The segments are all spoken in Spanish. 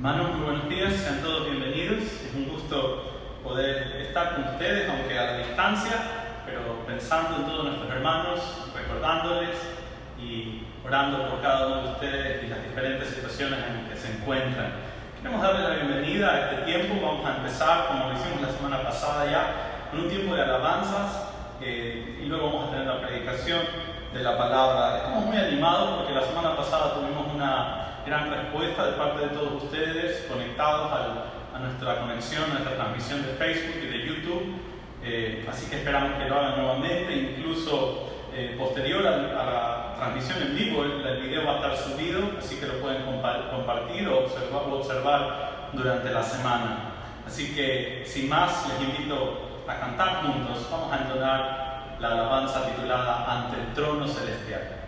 Hermanos, muy buenos días, sean todos bienvenidos. Es un gusto poder estar con ustedes, aunque a la distancia, pero pensando en todos nuestros hermanos, recordándoles y orando por cada uno de ustedes y las diferentes situaciones en las que se encuentran. Queremos darles la bienvenida a este tiempo. Vamos a empezar, como lo hicimos la semana pasada ya, con un tiempo de alabanzas y luego vamos a tener la predicación de la palabra. Estamos muy animados porque la semana pasada tuvimos una gran respuesta de parte de todos ustedes conectados a nuestra conexión, a nuestra transmisión de Facebook y de YouTube. Así que esperamos que lo hagan nuevamente, incluso posterior a la transmisión en vivo. El video va a estar subido, así que lo pueden compartir o observar durante la semana. Así que, sin más, les invito a cantar juntos. Vamos a entonar la alabanza titulada Ante el Trono Celestial.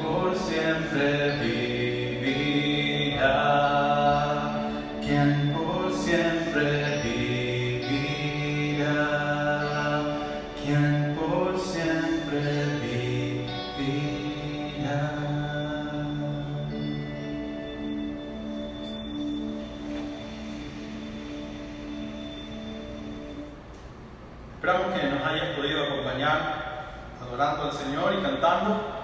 por siempre vivirá, quien por siempre vivirá, quien por siempre vivirá. Esperamos que nos hayas podido acompañar adorando al Señor y cantando.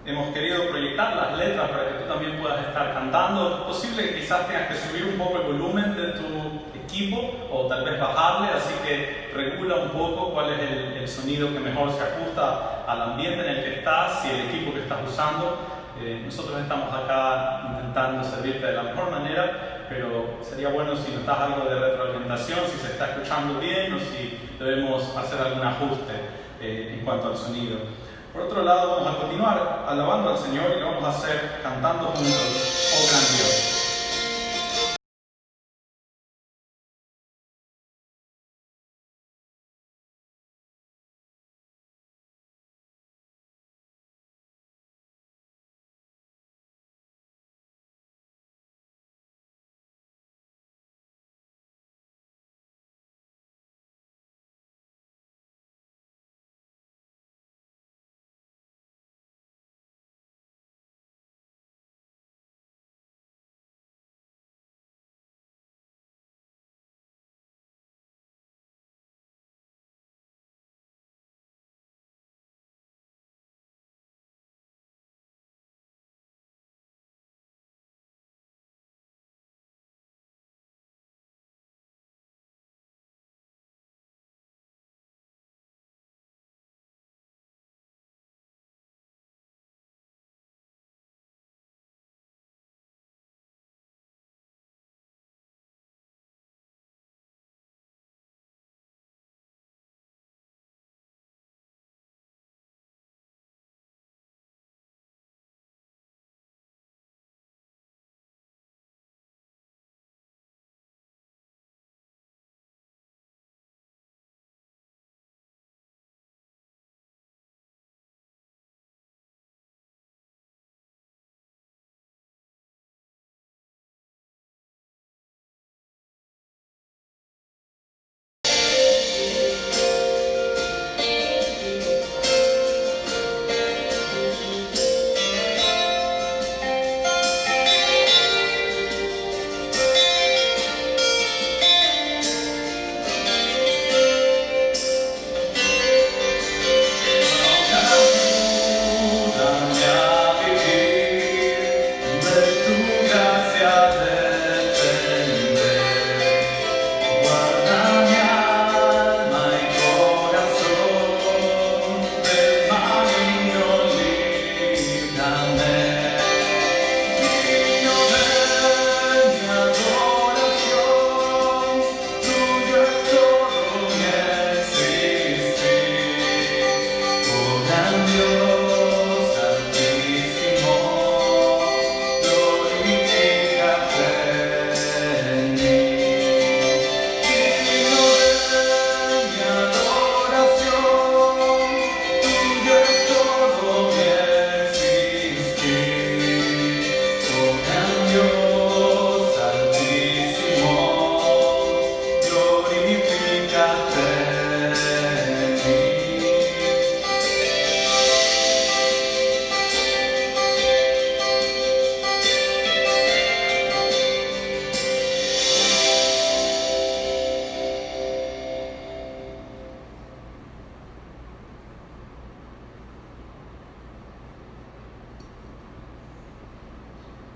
Hemos querido proyectar las letras para que tú también puedas estar cantando. Es posible que quizás tengas que subir un poco el volumen de tu equipo o tal vez bajarle, así que regula un poco cuál es el sonido que mejor se ajusta al ambiente en el que estás y el equipo que estás usando. Nosotros estamos acá intentando servirte de la mejor manera, pero sería bueno si notas algo de retroalimentación, si se está escuchando bien o si debemos hacer algún ajuste en cuanto al sonido. Por otro lado, vamos a continuar alabando al Señor y lo vamos a hacer cantando juntos, oh gran Dios.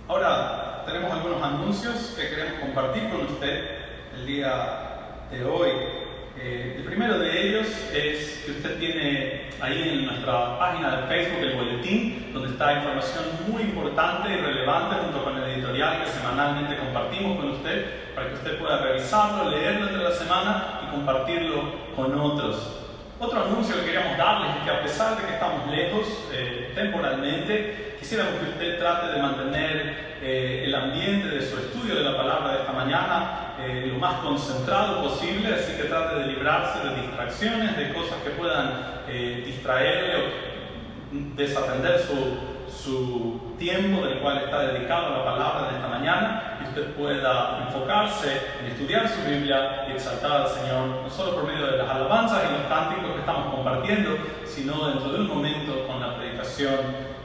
Ahora tenemos algunos anuncios que queremos compartir con usted el día de hoy. El primero de ellos es que usted tiene ahí en nuestra página de Facebook el boletín, donde está información muy importante y relevante junto con el editorial que semanalmente compartimos con usted, para que usted pueda revisarlo, leerlo entre la semana y compartirlo con otros. Otro anuncio que queríamos darles es que a pesar de que estamos lejos temporalmente, quisiéramos que usted trate de mantener el ambiente de su estudio de la palabra de esta mañana lo más concentrado posible, así que trate de librarse de distracciones, de cosas que puedan distraerle o desatender su tiempo del cual está dedicado a la palabra de esta mañana y usted pueda enfocarse en estudiar su Biblia y exaltar al Señor, no solo por medio de las alabanzas y los cánticos que estamos compartiendo, sino dentro de un momento con la predicación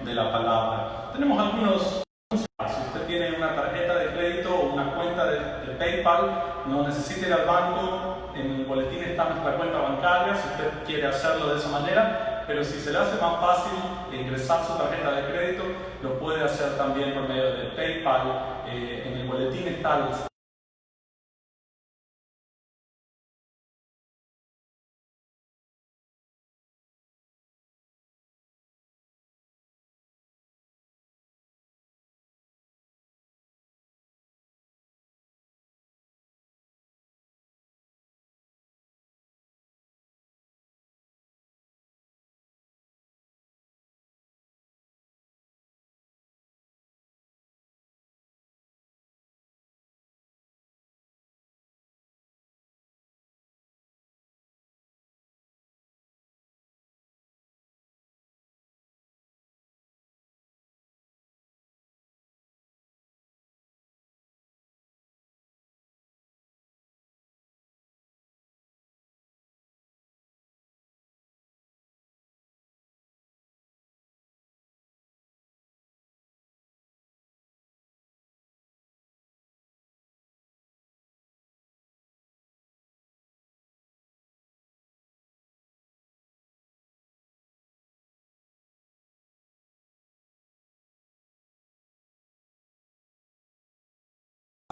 de la palabra. Tenemos algunos. Si usted tiene una tarjeta de crédito o una cuenta de PayPal, no necesita ir al banco, en el boletín está nuestra cuenta bancaria, si usted quiere hacerlo de esa manera, pero si se le hace más fácil ingresar su tarjeta de crédito, lo puede hacer también por medio de PayPal. En el boletín está el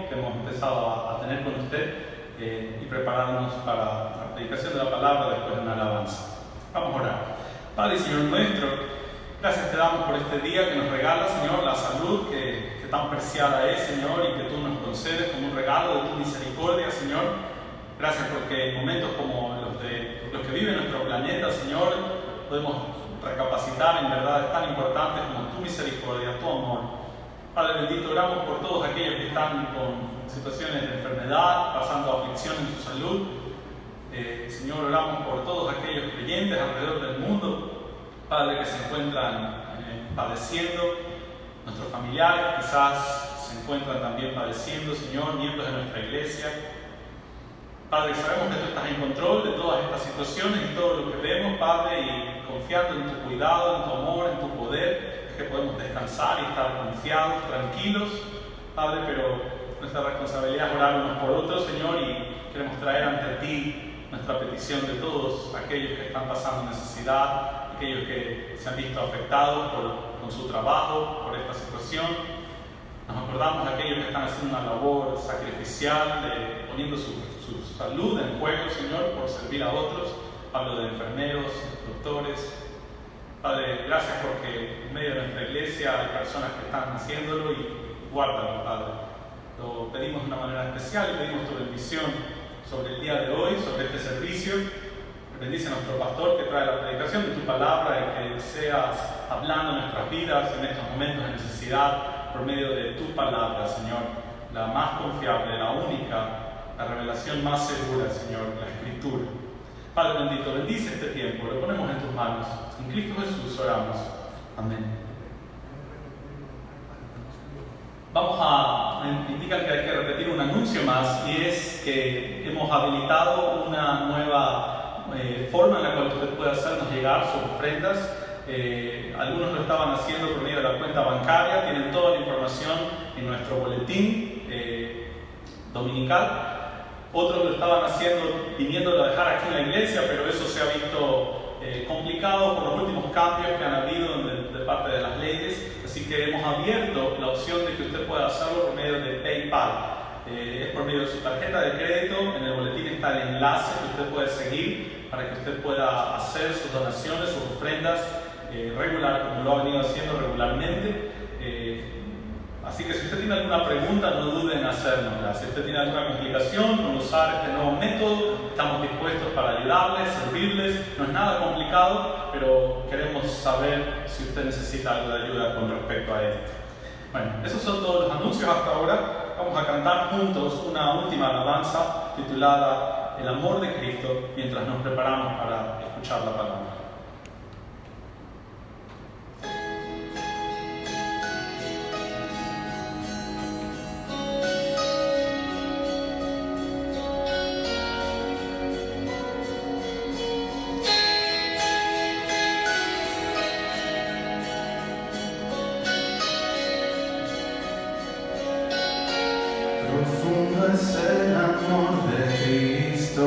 que hemos empezado a tener con usted y prepararnos para la predicación de la palabra después de una alabanza. Vamos a orar. Padre y Señor nuestro, gracias te damos por este día que nos regala, Señor, la salud que tan preciada es, Señor, y que tú nos concedes como un regalo de tu misericordia, Señor. Gracias porque en momentos como los que vive nuestro planeta, Señor, podemos recapacitar en verdades tan importantes como tu misericordia, tu amor. Padre bendito, oramos por todos aquellos que están con situaciones de enfermedad, pasando aflicción en su salud. Señor, oramos por todos aquellos creyentes alrededor del mundo, Padre, que se encuentran padeciendo. Nuestros familiares quizás se encuentran también padeciendo, Señor, miembros de nuestra iglesia. Padre, sabemos que tú estás en control de todas estas situaciones y todo lo que vemos, Padre, y confiando en tu cuidado, en tu amor, en tu poder, que podemos descansar y estar confiados, tranquilos, Padre, pero nuestra responsabilidad es orar unos por otros, Señor, y queremos traer ante ti nuestra petición de todos aquellos que están pasando necesidad, aquellos que se han visto afectados con su trabajo, por esta situación. Nos acordamos de aquellos que están haciendo una labor sacrificial, poniendo su salud en juego, Señor, por servir a otros. Hablo de enfermeros, doctores. Padre, gracias porque en medio de nuestra iglesia hay personas que están haciéndolo y guárdalo, Padre. Lo pedimos de una manera especial y pedimos tu bendición sobre el día de hoy, sobre este servicio. Bendice a nuestro pastor que trae la predicación de tu palabra y que seas hablando en nuestras vidas en estos momentos de necesidad por medio de tu palabra, Señor, la más confiable, la única, la revelación más segura, Señor, la Escritura. Padre bendito, bendice este tiempo, lo ponemos en tus manos. En Cristo Jesús oramos. Amén. Indican que hay que repetir un anuncio más, y es que hemos habilitado una nueva forma en la cual usted puede hacernos llegar sus ofrendas. Algunos lo estaban haciendo por medio de la cuenta bancaria, tienen toda la información en nuestro boletín dominical. Otros lo estaban haciendo viniéndolo a dejar aquí en la iglesia, pero eso se ha visto complicado por los últimos cambios que han habido de parte de las leyes. Así que hemos abierto la opción de que usted pueda hacerlo por medio de PayPal. Es por medio de su tarjeta de crédito. En el boletín está el enlace que usted puede seguir para que usted pueda hacer sus donaciones, sus ofrendas regular, como lo ha venido haciendo regularmente. Así que si usted tiene alguna pregunta, no duden en hacérnosla. Si usted tiene alguna complicación con usar este nuevo método, estamos dispuestos para ayudarles, servirles. No es nada complicado, pero queremos saber si usted necesita algo de ayuda con respecto a esto. Bueno, esos son todos los anuncios hasta ahora. Vamos a cantar juntos una última alabanza titulada El amor de Cristo, mientras nos preparamos para escuchar la palabra. profundo es el amor de Cristo,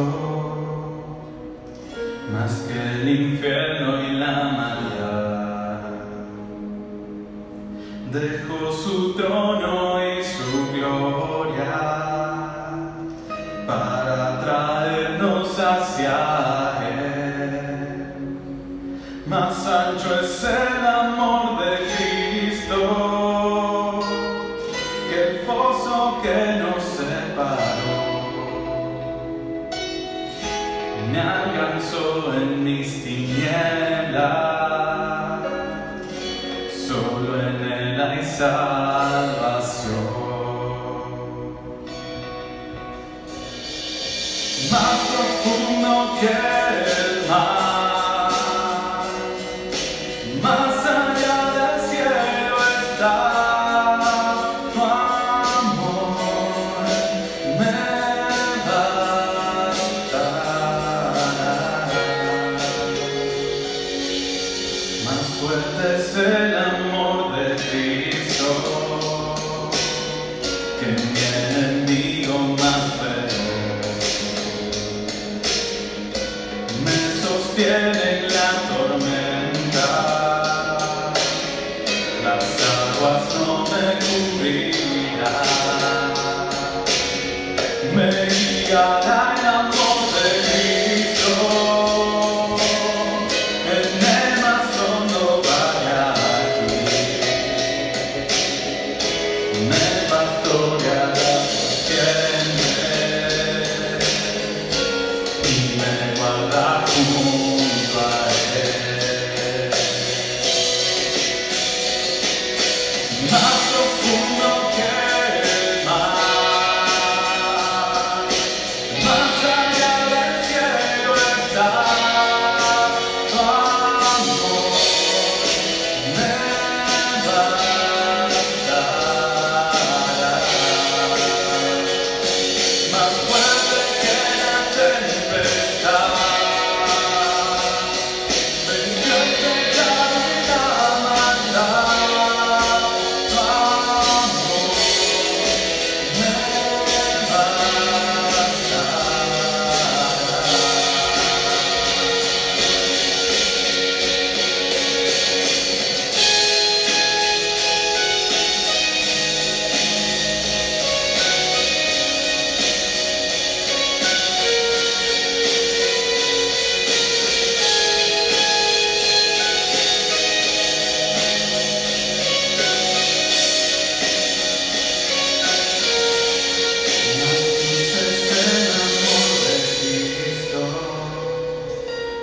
más que el infierno y la maldad. Dejó su trono y su gloria para traernos hacia Él. Más ancho es el amor de Cristo que el foso que nos separó. Me alcanzó en mis tinieblas, solo en Él hay salvación. Más profundo que el mar, más allá del cielo está tu amor, me basta. Más fuerte es el amor de Cristo que mi enemigo más feroz. Me sostiene en la tormenta, las aguas no me cubrirán. Me guiará el amor de Cristo, en el más hondo vaya aquí. Me pastoreará por siempre y me guarda junto a Él. Más profundo que el mar, más allá del cielo está tu amor, me bastará. Más fuerte que la tempestad, venció el pecado y la maldad. Tu amor me bastará.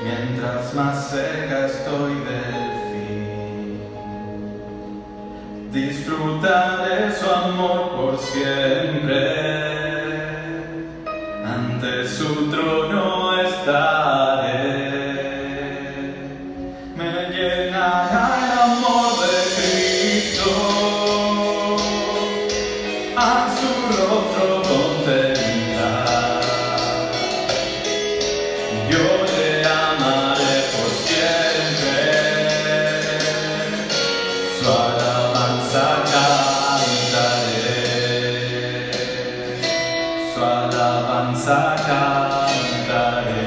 Mientras más cerca estoy del fin, disfrutaré su amor por siempre. Ante su trono estaré. Me llenará el amor de Cristo, a su rostro contemplar. Yo le amaré por siempre, su alabanza cantaré, su alabanza cantaré.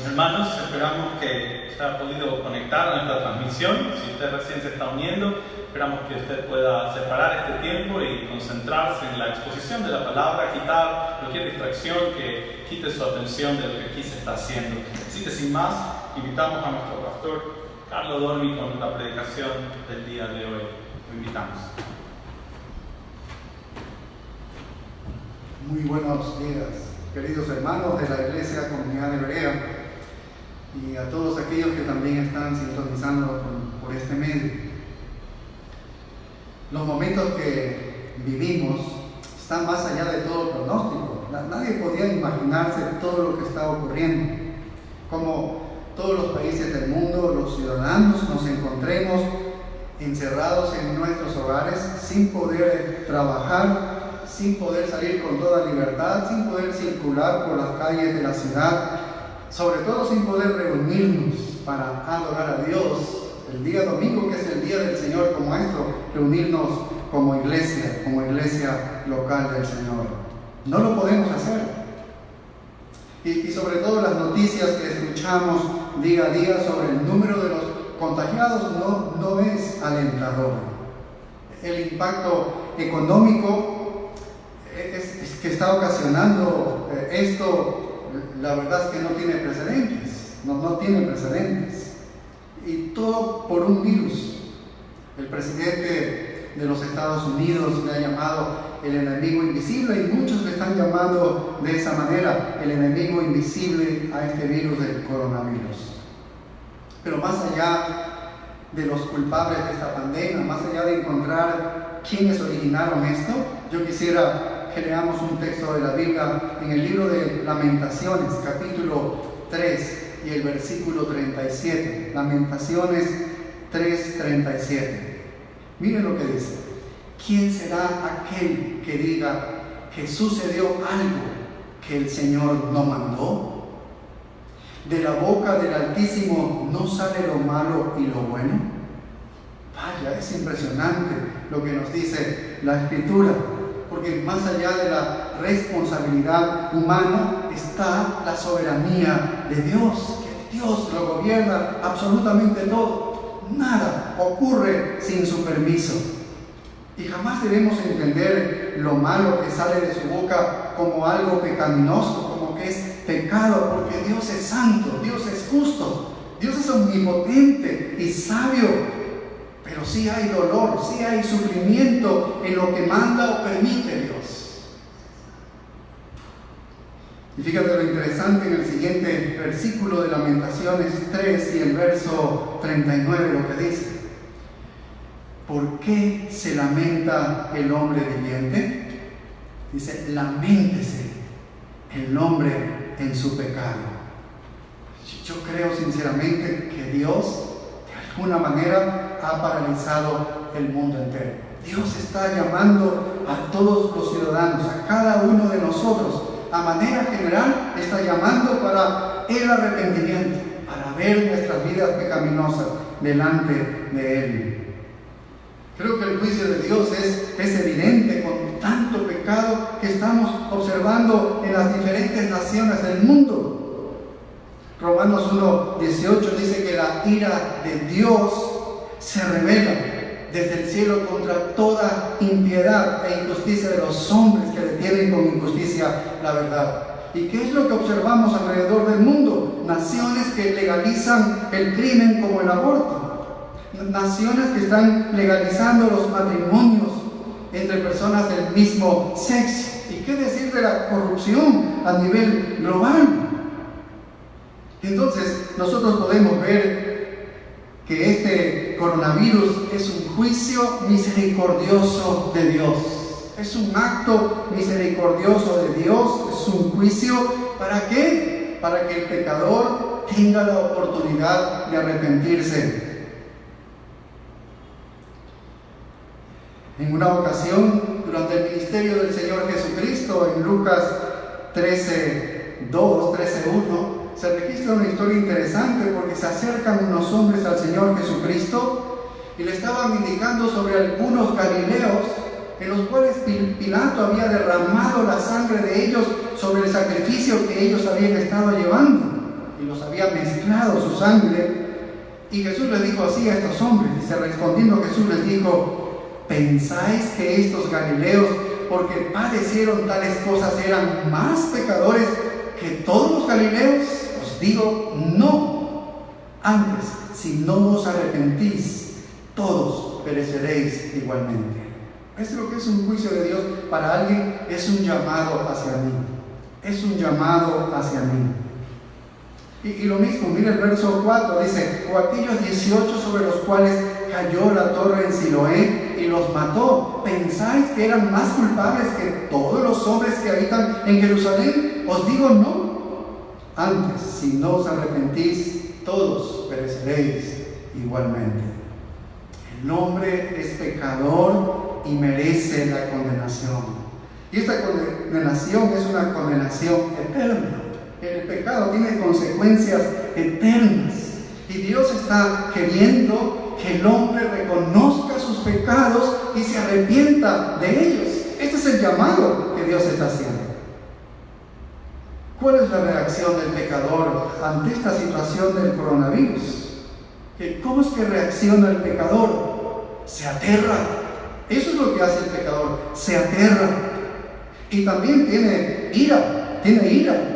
Hermanos, esperamos que usted haya podido conectar a nuestra transmisión. Si usted recién se está uniendo, esperamos que usted pueda separar este tiempo y concentrarse en la exposición de la palabra, quitar cualquier distracción que quite su atención de lo que aquí se está haciendo. Así que sin más, invitamos a nuestro pastor Carlos Dormi con la predicación del día de hoy. Lo invitamos. Muy buenos días, queridos hermanos de la Iglesia Comunidad Hebrea y a todos aquellos que también están sintonizando por este medio. Los momentos que vivimos están más allá de todo pronóstico. Nadie podía imaginarse todo lo que está ocurriendo. Como todos los países del mundo, los ciudadanos nos encontremos encerrados en nuestros hogares sin poder trabajar, sin poder salir con toda libertad, sin poder circular por las calles de la ciudad, sobre todo sin poder reunirnos para adorar a Dios. El día domingo, que es el día del Señor, como esto, reunirnos como iglesia local del Señor. No lo podemos hacer. Y sobre todo las noticias que escuchamos día a día sobre el número de los contagiados no es alentador. El impacto económico que está ocasionando esto, la verdad es que no tiene precedentes, no tiene precedentes. Y todo por un virus. El presidente de los Estados Unidos le ha llamado el enemigo invisible y muchos le están llamando de esa manera, el enemigo invisible a este virus del coronavirus. Pero más allá de los culpables de esta pandemia, más allá de encontrar quiénes originaron esto, yo quisiera que leamos un texto de la Biblia en el libro de Lamentaciones, capítulo 3 y el versículo 37. Lamentaciones 3:37. Miren lo que dice: ¿quién será aquel que diga que sucedió algo que el Señor no mandó? De la boca del Altísimo no sale lo malo y lo bueno. Vaya, es impresionante lo que nos dice la Escritura, porque más allá de la responsabilidad humana está la soberanía de Dios, que Dios lo gobierna absolutamente todo. Nada ocurre sin su permiso. Y jamás debemos entender lo malo que sale de su boca como algo pecaminoso, como que es pecado, porque Dios es santo, Dios es justo, Dios es omnipotente y sabio. Pero sí hay dolor, sí hay sufrimiento en lo que manda o permite Dios. Y fíjate lo interesante en el siguiente versículo de Lamentaciones 3 y el verso 39, lo que dice: ¿por qué se lamenta el hombre viviente? Dice: laméntese el hombre en su pecado. Yo creo sinceramente que Dios de alguna manera ha paralizado el mundo entero. Dios está llamando a todos los ciudadanos, a cada uno de nosotros, a manera general está llamando para el arrepentimiento, para ver nuestras vidas pecaminosas delante de Él. Creo que el juicio de Dios es evidente con tanto pecado que estamos observando en las diferentes naciones del mundo. Romanos 1:18 dice que la ira de Dios se revela desde el cielo contra toda impiedad e injusticia de los hombres que detienen con injusticia la verdad. ¿Y qué es lo que observamos alrededor del mundo? Naciones que legalizan el crimen como el aborto. Naciones que están legalizando los matrimonios entre personas del mismo sexo. ¿Y qué decir de la corrupción a nivel global? Entonces, nosotros podemos ver que este coronavirus es un juicio misericordioso de Dios. Es un acto misericordioso de Dios, es un juicio. ¿Para qué? Para que el pecador tenga la oportunidad de arrepentirse. En una ocasión, durante el ministerio del Señor Jesucristo, en Lucas 13:1, se registra una historia interesante porque se acercan unos hombres al Señor Jesucristo y le estaban indicando sobre algunos galileos en los cuales Pilato había derramado la sangre de ellos sobre el sacrificio que ellos habían estado llevando. Y y los había mezclado su sangre. Y Jesús les dijo así a estos hombres, dice, respondiendo Jesús les dijo: ¿pensáis que estos galileos, porque padecieron tales cosas, eran más pecadores que todos los galileos? Os digo, no. Antes, si no os arrepentís, todos pereceréis igualmente. ¿Es lo que es un juicio de Dios para alguien? Es un llamado hacia mí. Es un llamado hacia mí. Y lo mismo, mira el verso 4, dice: o aquellos 18 sobre los cuales cayó la torre en Siloé y los mató, ¿pensáis que eran más culpables que todos los hombres que habitan en Jerusalén? Os digo, no. Antes, si no os arrepentís, todos pereceréis igualmente. El hombre es pecador y merece la condenación. Y esta condenación es una condenación eterna. El pecado tiene consecuencias eternas. Y Dios está queriendo que el hombre reconozca sus pecados y se arrepienta de ellos. Este es el llamado que Dios está haciendo. ¿Cuál es la reacción del pecador ante esta situación del coronavirus? ¿Cómo es que reacciona el pecador? Se aterra. Eso es lo que hace el pecador, se aterra. Y también tiene ira.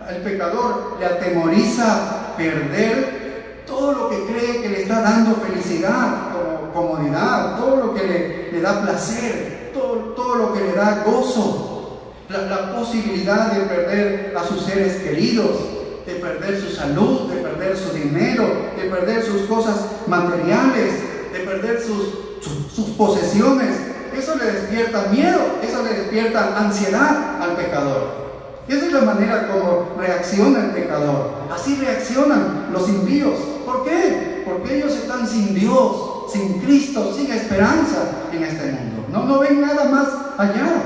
El pecador le atemoriza perder todo lo que cree que le está dando felicidad, como comodidad, todo lo que le da placer, todo lo que le da gozo, la posibilidad de perder a sus seres queridos, de perder su salud, de perder su dinero, de perder sus cosas materiales, de perder sus posesiones. Eso le despierta miedo, eso le despierta ansiedad al pecador. Esa es la manera como reacciona el pecador. Así reaccionan los impíos. ¿Por qué? Porque ellos están sin Dios, sin Cristo, sin esperanza en este mundo. No ven nada más allá.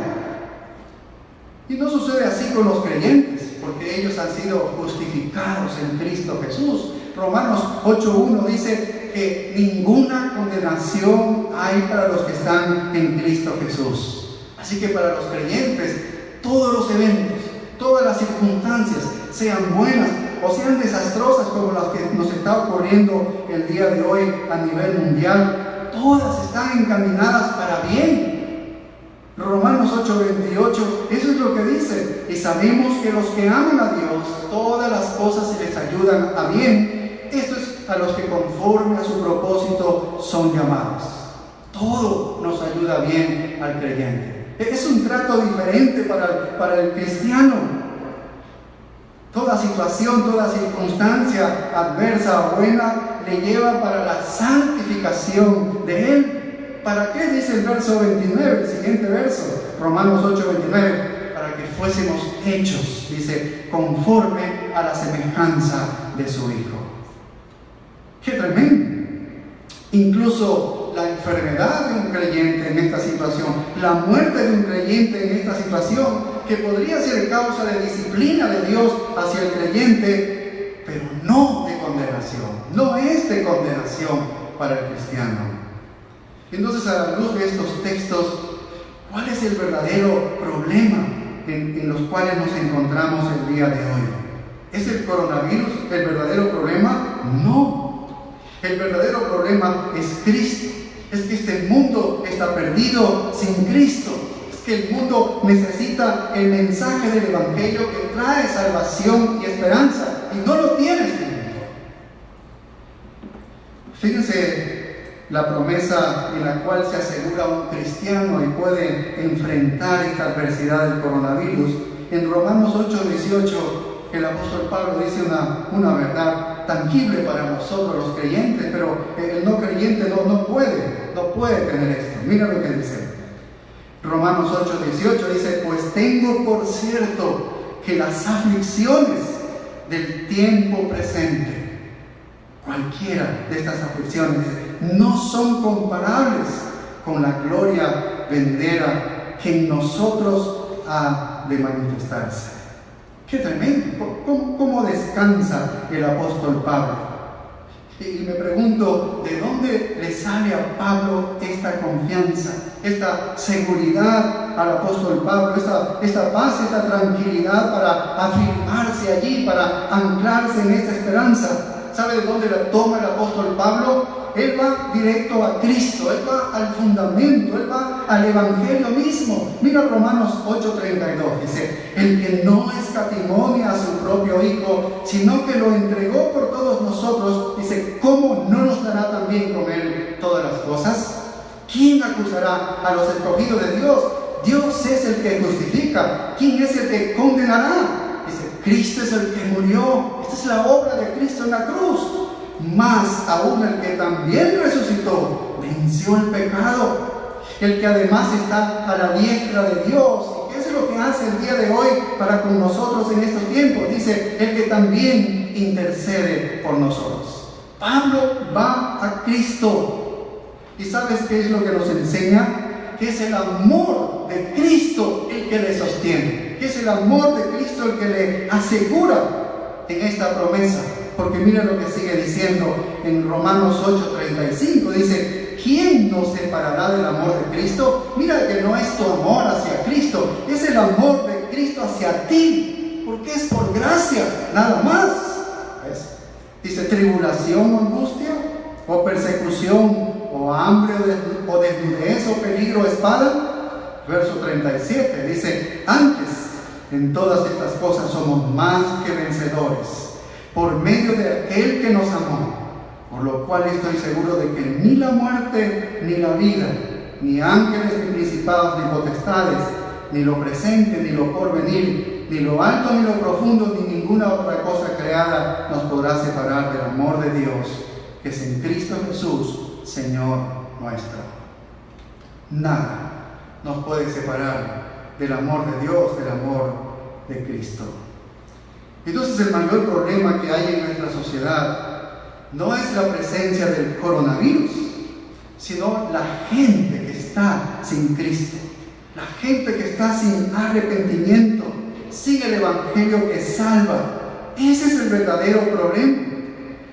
Y no sucede así con los creyentes, porque ellos han sido justificados en Cristo Jesús. Romanos 8:1 dice que ninguna condenación hay para los que están en Cristo Jesús. Así que para los creyentes, todos los eventos, todas las circunstancias, sean buenas o sean desastrosas como las que nos está ocurriendo el día de hoy a nivel mundial, todas están encaminadas para bien. Romanos 8:28, eso es lo que dice: y sabemos que los que aman a Dios, todas las cosas se les ayudan a bien. Esto es a los que conforme a su propósito son llamados. Todo nos ayuda bien al creyente. Es un trato diferente para el cristiano. Toda situación, toda circunstancia adversa o buena le lleva para la santificación de Él. ¿Para qué? Dice el verso 29, el siguiente verso, Romanos 8:29, para que fuésemos hechos, dice, conforme a la semejanza de su Hijo. ¡Qué tremendo! Incluso la enfermedad de un creyente en esta situación, la muerte de un creyente en esta situación, que podría ser causa de disciplina de Dios hacia el creyente, pero no de condenación, no es de condenación para el cristiano. Entonces, a la luz de estos textos, ¿cuál es el verdadero problema en los cuales nos encontramos el día de hoy? ¿Es el coronavirus el verdadero problema? No. El verdadero problema es Cristo. Es que este mundo está perdido sin Cristo. Es que el mundo necesita el mensaje del Evangelio que trae salvación y esperanza. Y no lo tiene este mundo. Fíjense la promesa en la cual se asegura un cristiano y puede enfrentar esta adversidad del coronavirus. En Romanos 8:18, el apóstol Pablo dice una verdad tangible para nosotros los creyentes, pero el no creyente no puede tener esto. Mira lo que dice. Romanos 8:18 dice: pues tengo por cierto que las aflicciones del tiempo presente, cualquiera de estas aflicciones, no son comparables con la gloria venidera que en nosotros ha de manifestarse. ¡Qué tremendo! ¿Cómo descansa el apóstol Pablo? Y me pregunto, ¿de dónde le sale a Pablo esta confianza, esta seguridad al apóstol Pablo esta paz, esta tranquilidad para afirmarse allí, para anclarse en esta esperanza. ¿Sabe de dónde la toma el apóstol Pablo? Él va directo a Cristo, él va al fundamento, él va al Evangelio mismo. Mira Romanos 8:32, dice: el que no escatimó ni a su propio Hijo, sino que lo entregó por todos nosotros, dice, ¿cómo no nos dará también con él todas las cosas? ¿Quién acusará a los escogidos de Dios? Dios es el que justifica. ¿Quién es el que condenará? Dice, Cristo es el que murió. Esta es la obra de Cristo en la cruz. Más aún el que también resucitó, venció el pecado. El que además está a la diestra de Dios. ¿Y qué es lo que hace el día de hoy para con nosotros en estos tiempos? Dice, el que también intercede por nosotros. Pablo va a Cristo. ¿Y sabes qué es lo que nos enseña? Que es el amor de Cristo el que le sostiene. Que es el amor de Cristo el que le asegura en esta promesa. Porque mira lo que sigue diciendo en Romanos 8:35. Dice, ¿quién nos separará del amor de Cristo? Mira que no es tu amor hacia Cristo, es el amor de Cristo hacia ti. Porque es por gracia, nada más. ¿Ves? Dice, tribulación o angustia, o persecución, o hambre, o desnudez, o peligro, o espada. Verso 37 dice, antes en todas estas cosas somos más que vencedores por medio de aquel que nos amó, por lo cual estoy seguro de que ni la muerte, ni la vida, ni ángeles, ni principados, ni potestades, ni lo presente, ni lo porvenir, ni lo alto, ni lo profundo, ni ninguna otra cosa creada nos podrá separar del amor de Dios, que es en Cristo Jesús, Señor nuestro. Nada nos puede separar del amor de Dios, del amor de Cristo. Entonces el mayor problema que hay en nuestra sociedad no es la presencia del coronavirus, sino la gente que está sin Cristo, la gente que está sin arrepentimiento, sin el Evangelio que salva. Ese es el verdadero problema.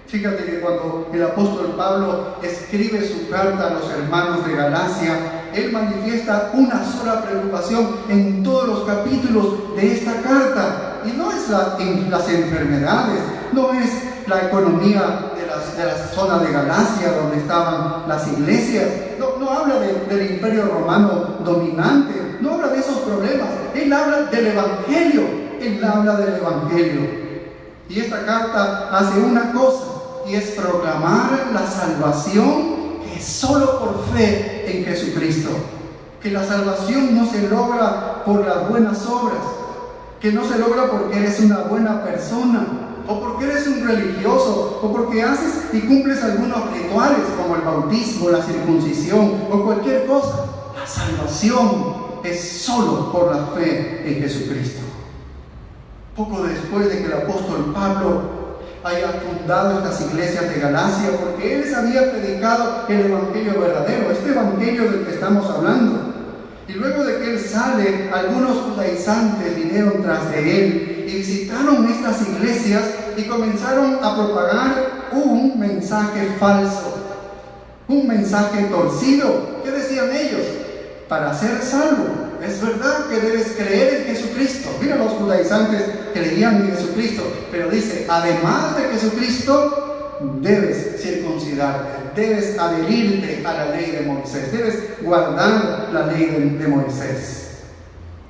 Fíjate que cuando el apóstol Pablo escribe su carta a los hermanos de Galacia, él manifiesta una sola preocupación en todos los capítulos de esta carta. Y no es las enfermedades, no es la economía de la zona de Galacia donde estaban las iglesias, no habla del imperio romano dominante, no habla de esos problemas. Él habla del Evangelio, Y esta carta hace una cosa, y es proclamar la salvación que es solo por fe en Jesucristo. Que la salvación no se logra por las buenas obras, que no se logra porque eres una buena persona, o porque eres un religioso, o porque haces y cumples algunos rituales como el bautismo, la circuncisión o cualquier cosa. La salvación es solo por la fe en Jesucristo. Poco después de que el apóstol Pablo haya fundado estas iglesias de Galacia, porque él les había predicado el evangelio verdadero, este evangelio del que estamos hablando. Y luego de que él sale, algunos judaizantes vinieron tras de él y visitaron estas iglesias y comenzaron a propagar un mensaje falso, un mensaje torcido. ¿Qué decían ellos? Para ser salvo, es verdad que debes creer en Jesucristo. Mira, los judaizantes creían en Jesucristo, pero dice, además de Jesucristo, debes circuncidarte, debes adherirte a la ley de Moisés, debes guardar la ley de Moisés.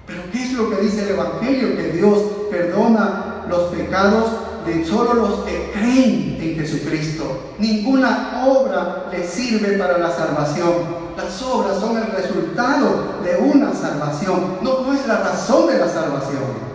Pero ¿qué es lo que dice el Evangelio? Que Dios perdona los pecados de solo los que creen en Jesucristo. Ninguna obra le sirve para la salvación. Las obras son el resultado de una salvación, no es la razón de la salvación.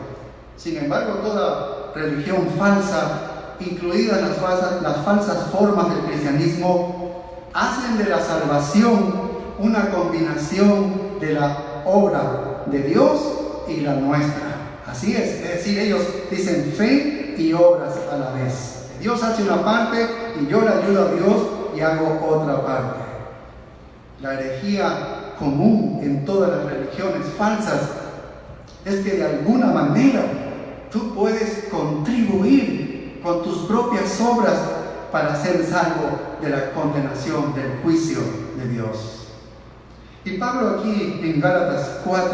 Sin embargo, toda religión falsa, incluidas las falsas formas del cristianismo, hacen de la salvación una combinación de la obra de Dios y la nuestra. Así es decir, ellos dicen fe y obras a la vez. Dios hace una parte y yo le ayudo a Dios y hago otra parte. La herejía común en todas las religiones falsas es que de alguna manera tú puedes contribuir con tus propias obras para ser salvo de la condenación, del juicio de Dios. Y Pablo aquí en Gálatas 4,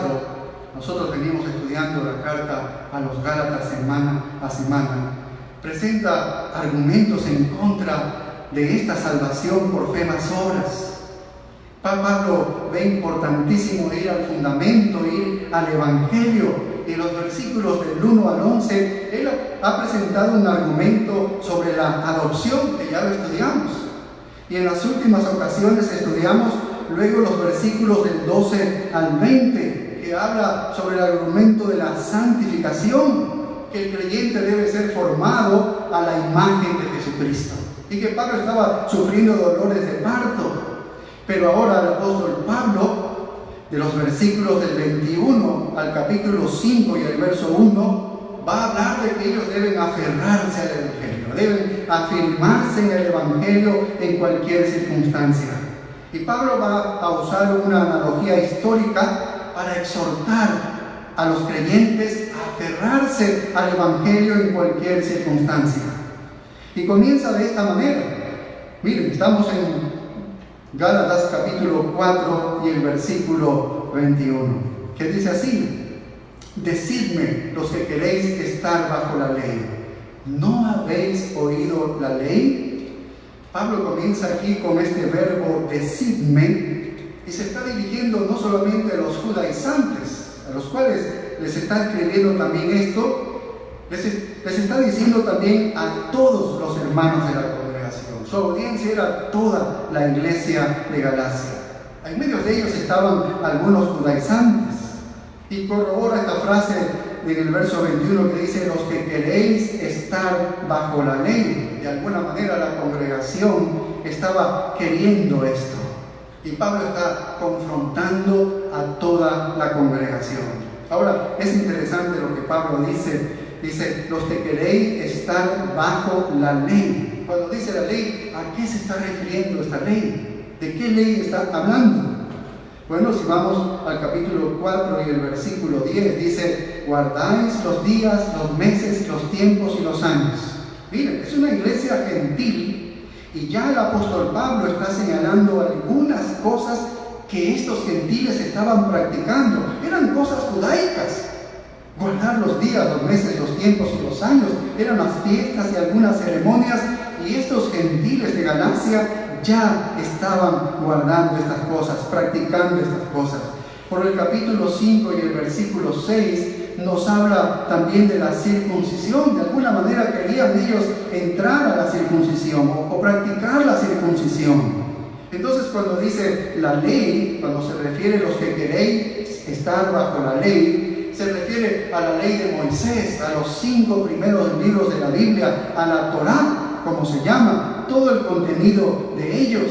nosotros venimos estudiando la carta a los Gálatas semana a semana, presenta argumentos en contra de esta salvación por fe más obras. Pablo ve importantísimo ir al fundamento, ir al Evangelio. En los versículos del 1 al 11, él ha presentado un argumento sobre la adopción, que ya lo estudiamos. Y en las últimas ocasiones estudiamos luego los versículos del 12 al 20, que habla sobre el argumento de la santificación, que el creyente debe ser formado a la imagen de Jesucristo. Y que Pablo estaba sufriendo dolores de parto. Pero ahora el apóstol Pablo, de los versículos del 21 al capítulo 5 y el verso 1, va a hablar de que ellos deben aferrarse al Evangelio, deben afirmarse en el Evangelio en cualquier circunstancia. Y Pablo va a usar una analogía histórica para exhortar a los creyentes a aferrarse al Evangelio en cualquier circunstancia. Y comienza de esta manera. Miren, estamos en Gálatas capítulo 4 y el versículo 21, que dice así: decidme los que queréis estar bajo la ley, ¿no habéis oído la ley? Pablo comienza aquí con este verbo decidme y se está dirigiendo no solamente a los judaizantes, a los cuales les está escribiendo también esto, les está diciendo también a todos los hermanos de la congregación. Su audiencia era toda la iglesia de Galacia. En medio de ellos estaban algunos judaizantes. Y corrobora esta frase en el verso 21 que dice: los que queréis estar bajo la ley. De alguna manera la congregación estaba queriendo esto. Y Pablo está confrontando a toda la congregación. Ahora, es interesante lo que Pablo dice. Dice, los que queréis estar bajo la ley. Cuando dice la ley, ¿a qué se está refiriendo esta ley? ¿De qué ley está hablando? Bueno, si vamos al capítulo 4 y el versículo 10, dice: guardáis los días, los meses, los tiempos y los años. Miren, es una iglesia gentil y ya el apóstol Pablo está señalando algunas cosas que estos gentiles estaban practicando. Eran cosas judaicas. Guardar los días, los meses, los tiempos y los años. Eran las fiestas y algunas ceremonias. Y estos gentiles de Galacia ya estaban guardando estas cosas, practicando estas cosas. Por el capítulo 5 y el versículo 6 nos habla también de la circuncisión. De alguna manera querían ellos entrar a la circuncisión o practicar la circuncisión. Entonces cuando dice la ley, cuando se refiere a los que queréis estar bajo la ley, se refiere a la ley de Moisés, a los 5 primeros libros de la Biblia, a la Torá, como se llama, todo el contenido de ellos.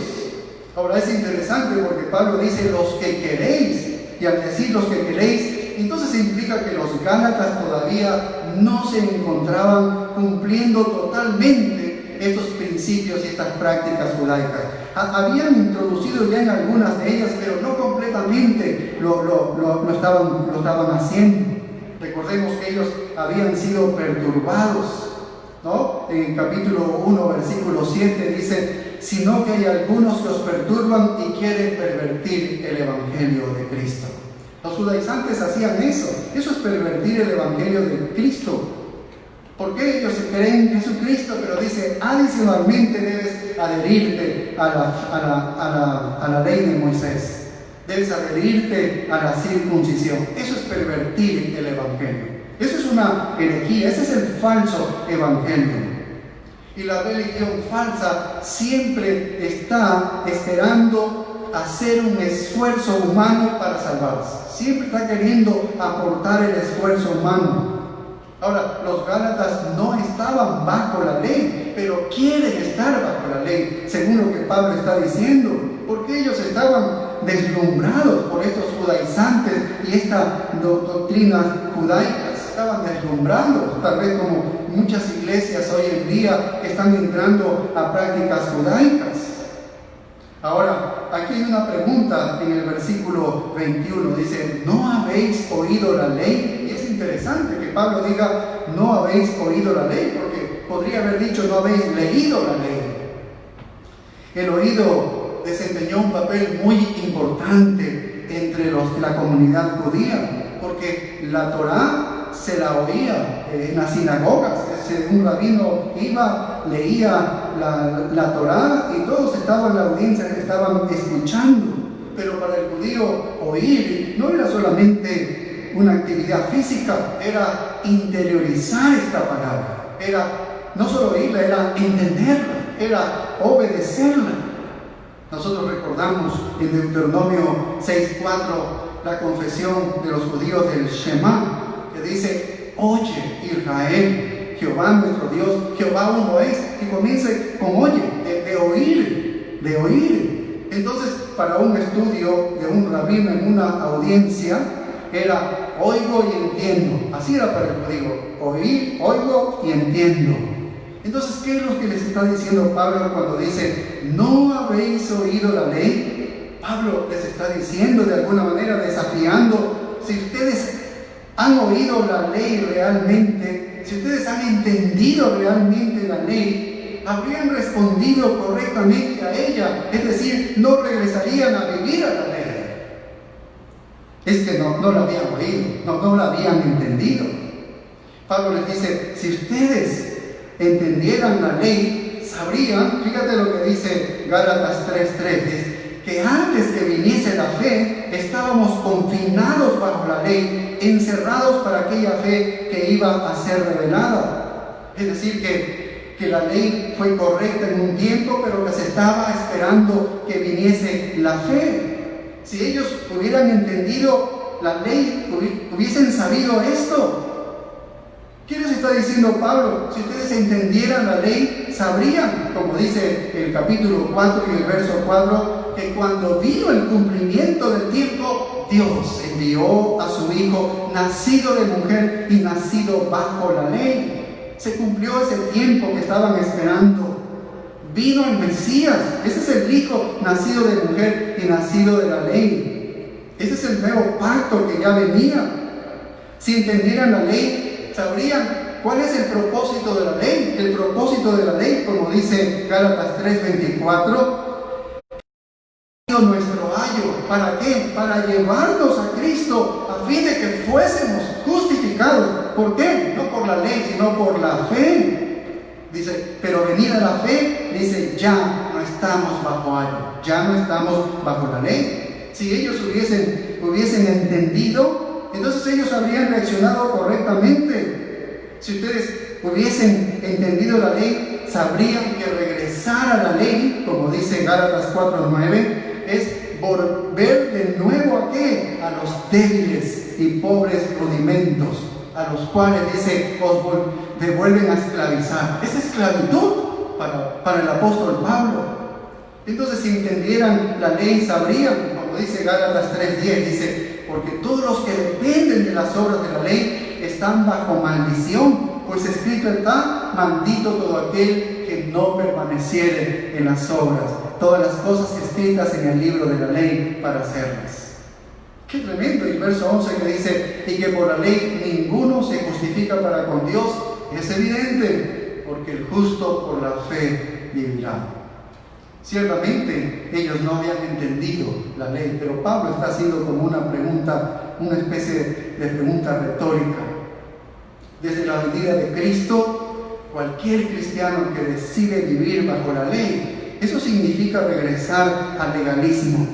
Ahora es interesante porque Pablo dice los que queréis, y al decir los que queréis, entonces implica que los gálatas todavía no se encontraban cumpliendo totalmente estos principios y estas prácticas judaicas. Habían introducido ya en algunas de ellas, pero no completamente lo estaban haciendo. Recordemos que ellos habían sido perturbados, ¿no? En el capítulo 1, versículo 7 dice: sino que hay algunos que os perturban y quieren pervertir el evangelio de Cristo. Los judaizantes hacían eso es pervertir el evangelio de Cristo. Porque ellos creen en Jesucristo, pero dice, adicionalmente debes adherirte a la ley de Moisés. Debes adherirte a la circuncisión. Eso es pervertir el evangelio. Eso es una herejía, ese es el falso evangelio. Y la religión falsa siempre está esperando hacer un esfuerzo humano para salvarse. Siempre está queriendo aportar el esfuerzo humano. Ahora, los gálatas no estaban bajo la ley, pero quieren estar bajo la ley, según lo que Pablo está diciendo, porque ellos estaban deslumbrados por estos judaizantes y esta doctrina judaica. Estaban deslumbrados, tal vez como muchas iglesias hoy en día que están entrando a prácticas judaicas. Ahora, aquí hay una pregunta en el versículo 21, dice, ¿no habéis oído la ley? Y es interesante que Pablo diga, no habéis oído la ley, porque podría haber dicho, no habéis leído la ley. El oído desempeñó un papel muy importante entre la comunidad judía, porque la Torá se la oía en las sinagogas. Un rabino iba, leía la Torá y todos estaban en la audiencia, que estaban escuchando. Pero para el judío oír no era solamente una actividad física, era interiorizar esta palabra, era no solo oírla, era entenderla, era obedecerla. Nosotros recordamos en Deuteronomio 6:4 la confesión de los judíos del Shema, que dice: oye Israel, Jehová nuestro Dios, Jehová uno es, y comience con oye, de oír. Entonces, para un estudio de un rabino en una audiencia, era oigo y entiendo. Así era para el judío: oír, oigo y entiendo. Entonces, ¿qué es lo que les está diciendo Pablo cuando dice: ¿no habéis oído la ley? Pablo les está diciendo de alguna manera, desafiando: si ustedes han oído la ley realmente, si ustedes han entendido realmente la ley, habrían respondido correctamente a ella, es decir, no regresarían a vivir a la ley. Es que no la habían oído, no la habían entendido. Pablo les dice: si ustedes entendieran la ley, sabrían, fíjate lo que dice Gálatas 3:3, que antes que viniese la fe, estábamos confinados bajo la ley, encerrados para aquella fe que iba a ser revelada. Es decir, que la ley fue correcta en un tiempo, pero que se estaba esperando que viniese la fe. Si ellos hubieran entendido la ley, hubiesen sabido esto. ¿Qué les está diciendo Pablo? Si ustedes entendieran la ley, sabrían, como dice el capítulo 4 y el verso 4, que cuando vino el cumplimiento del tiempo, Dios envió a su Hijo, nacido de mujer y nacido bajo la ley. Se cumplió ese tiempo que estaban esperando. Vino el Mesías. Ese es el Hijo nacido de mujer y nacido de la ley. Ese es el nuevo pacto que ya venía. Si entendieran la ley, sabrían cuál es el propósito de la ley. El propósito de la ley, como dice Gálatas 3:24, nuestro ayo. ¿Para qué? Para llevarnos a Cristo, a fin de que fuésemos justificados. ¿Por qué? No por la ley, sino por la fe. Dice, pero venida la fe, dice, ya no estamos bajo ayo, ya no estamos bajo la ley. Si ellos hubiesen entendido, entonces ellos habrían reaccionado correctamente. Si ustedes hubiesen entendido la ley, sabrían que regresar a la ley, como dice Gálatas 4:9, es volver de nuevo ¿a qué? A los débiles y pobres rudimentos, a los cuales dice, os devuelven a esclavizar. Es esclavitud para el apóstol Pablo. Entonces, si entendieran la ley, sabrían, como dice Gálatas 3:10, dice, porque todos los que dependen de las obras de la ley están bajo maldición, pues escrito está, maldito todo aquel que no permaneciere en las obras, todas las cosas escritas en el libro de la ley para hacerlas. Qué tremendo el verso 11 que dice, y que por la ley ninguno se justifica para con Dios. Es evidente, porque el justo por la fe vivirá. Ciertamente ellos no habían entendido la ley, pero Pablo está haciendo como una pregunta, una especie de pregunta retórica. Desde la venida de Cristo, cualquier cristiano que decide vivir bajo la ley, eso significa regresar al legalismo,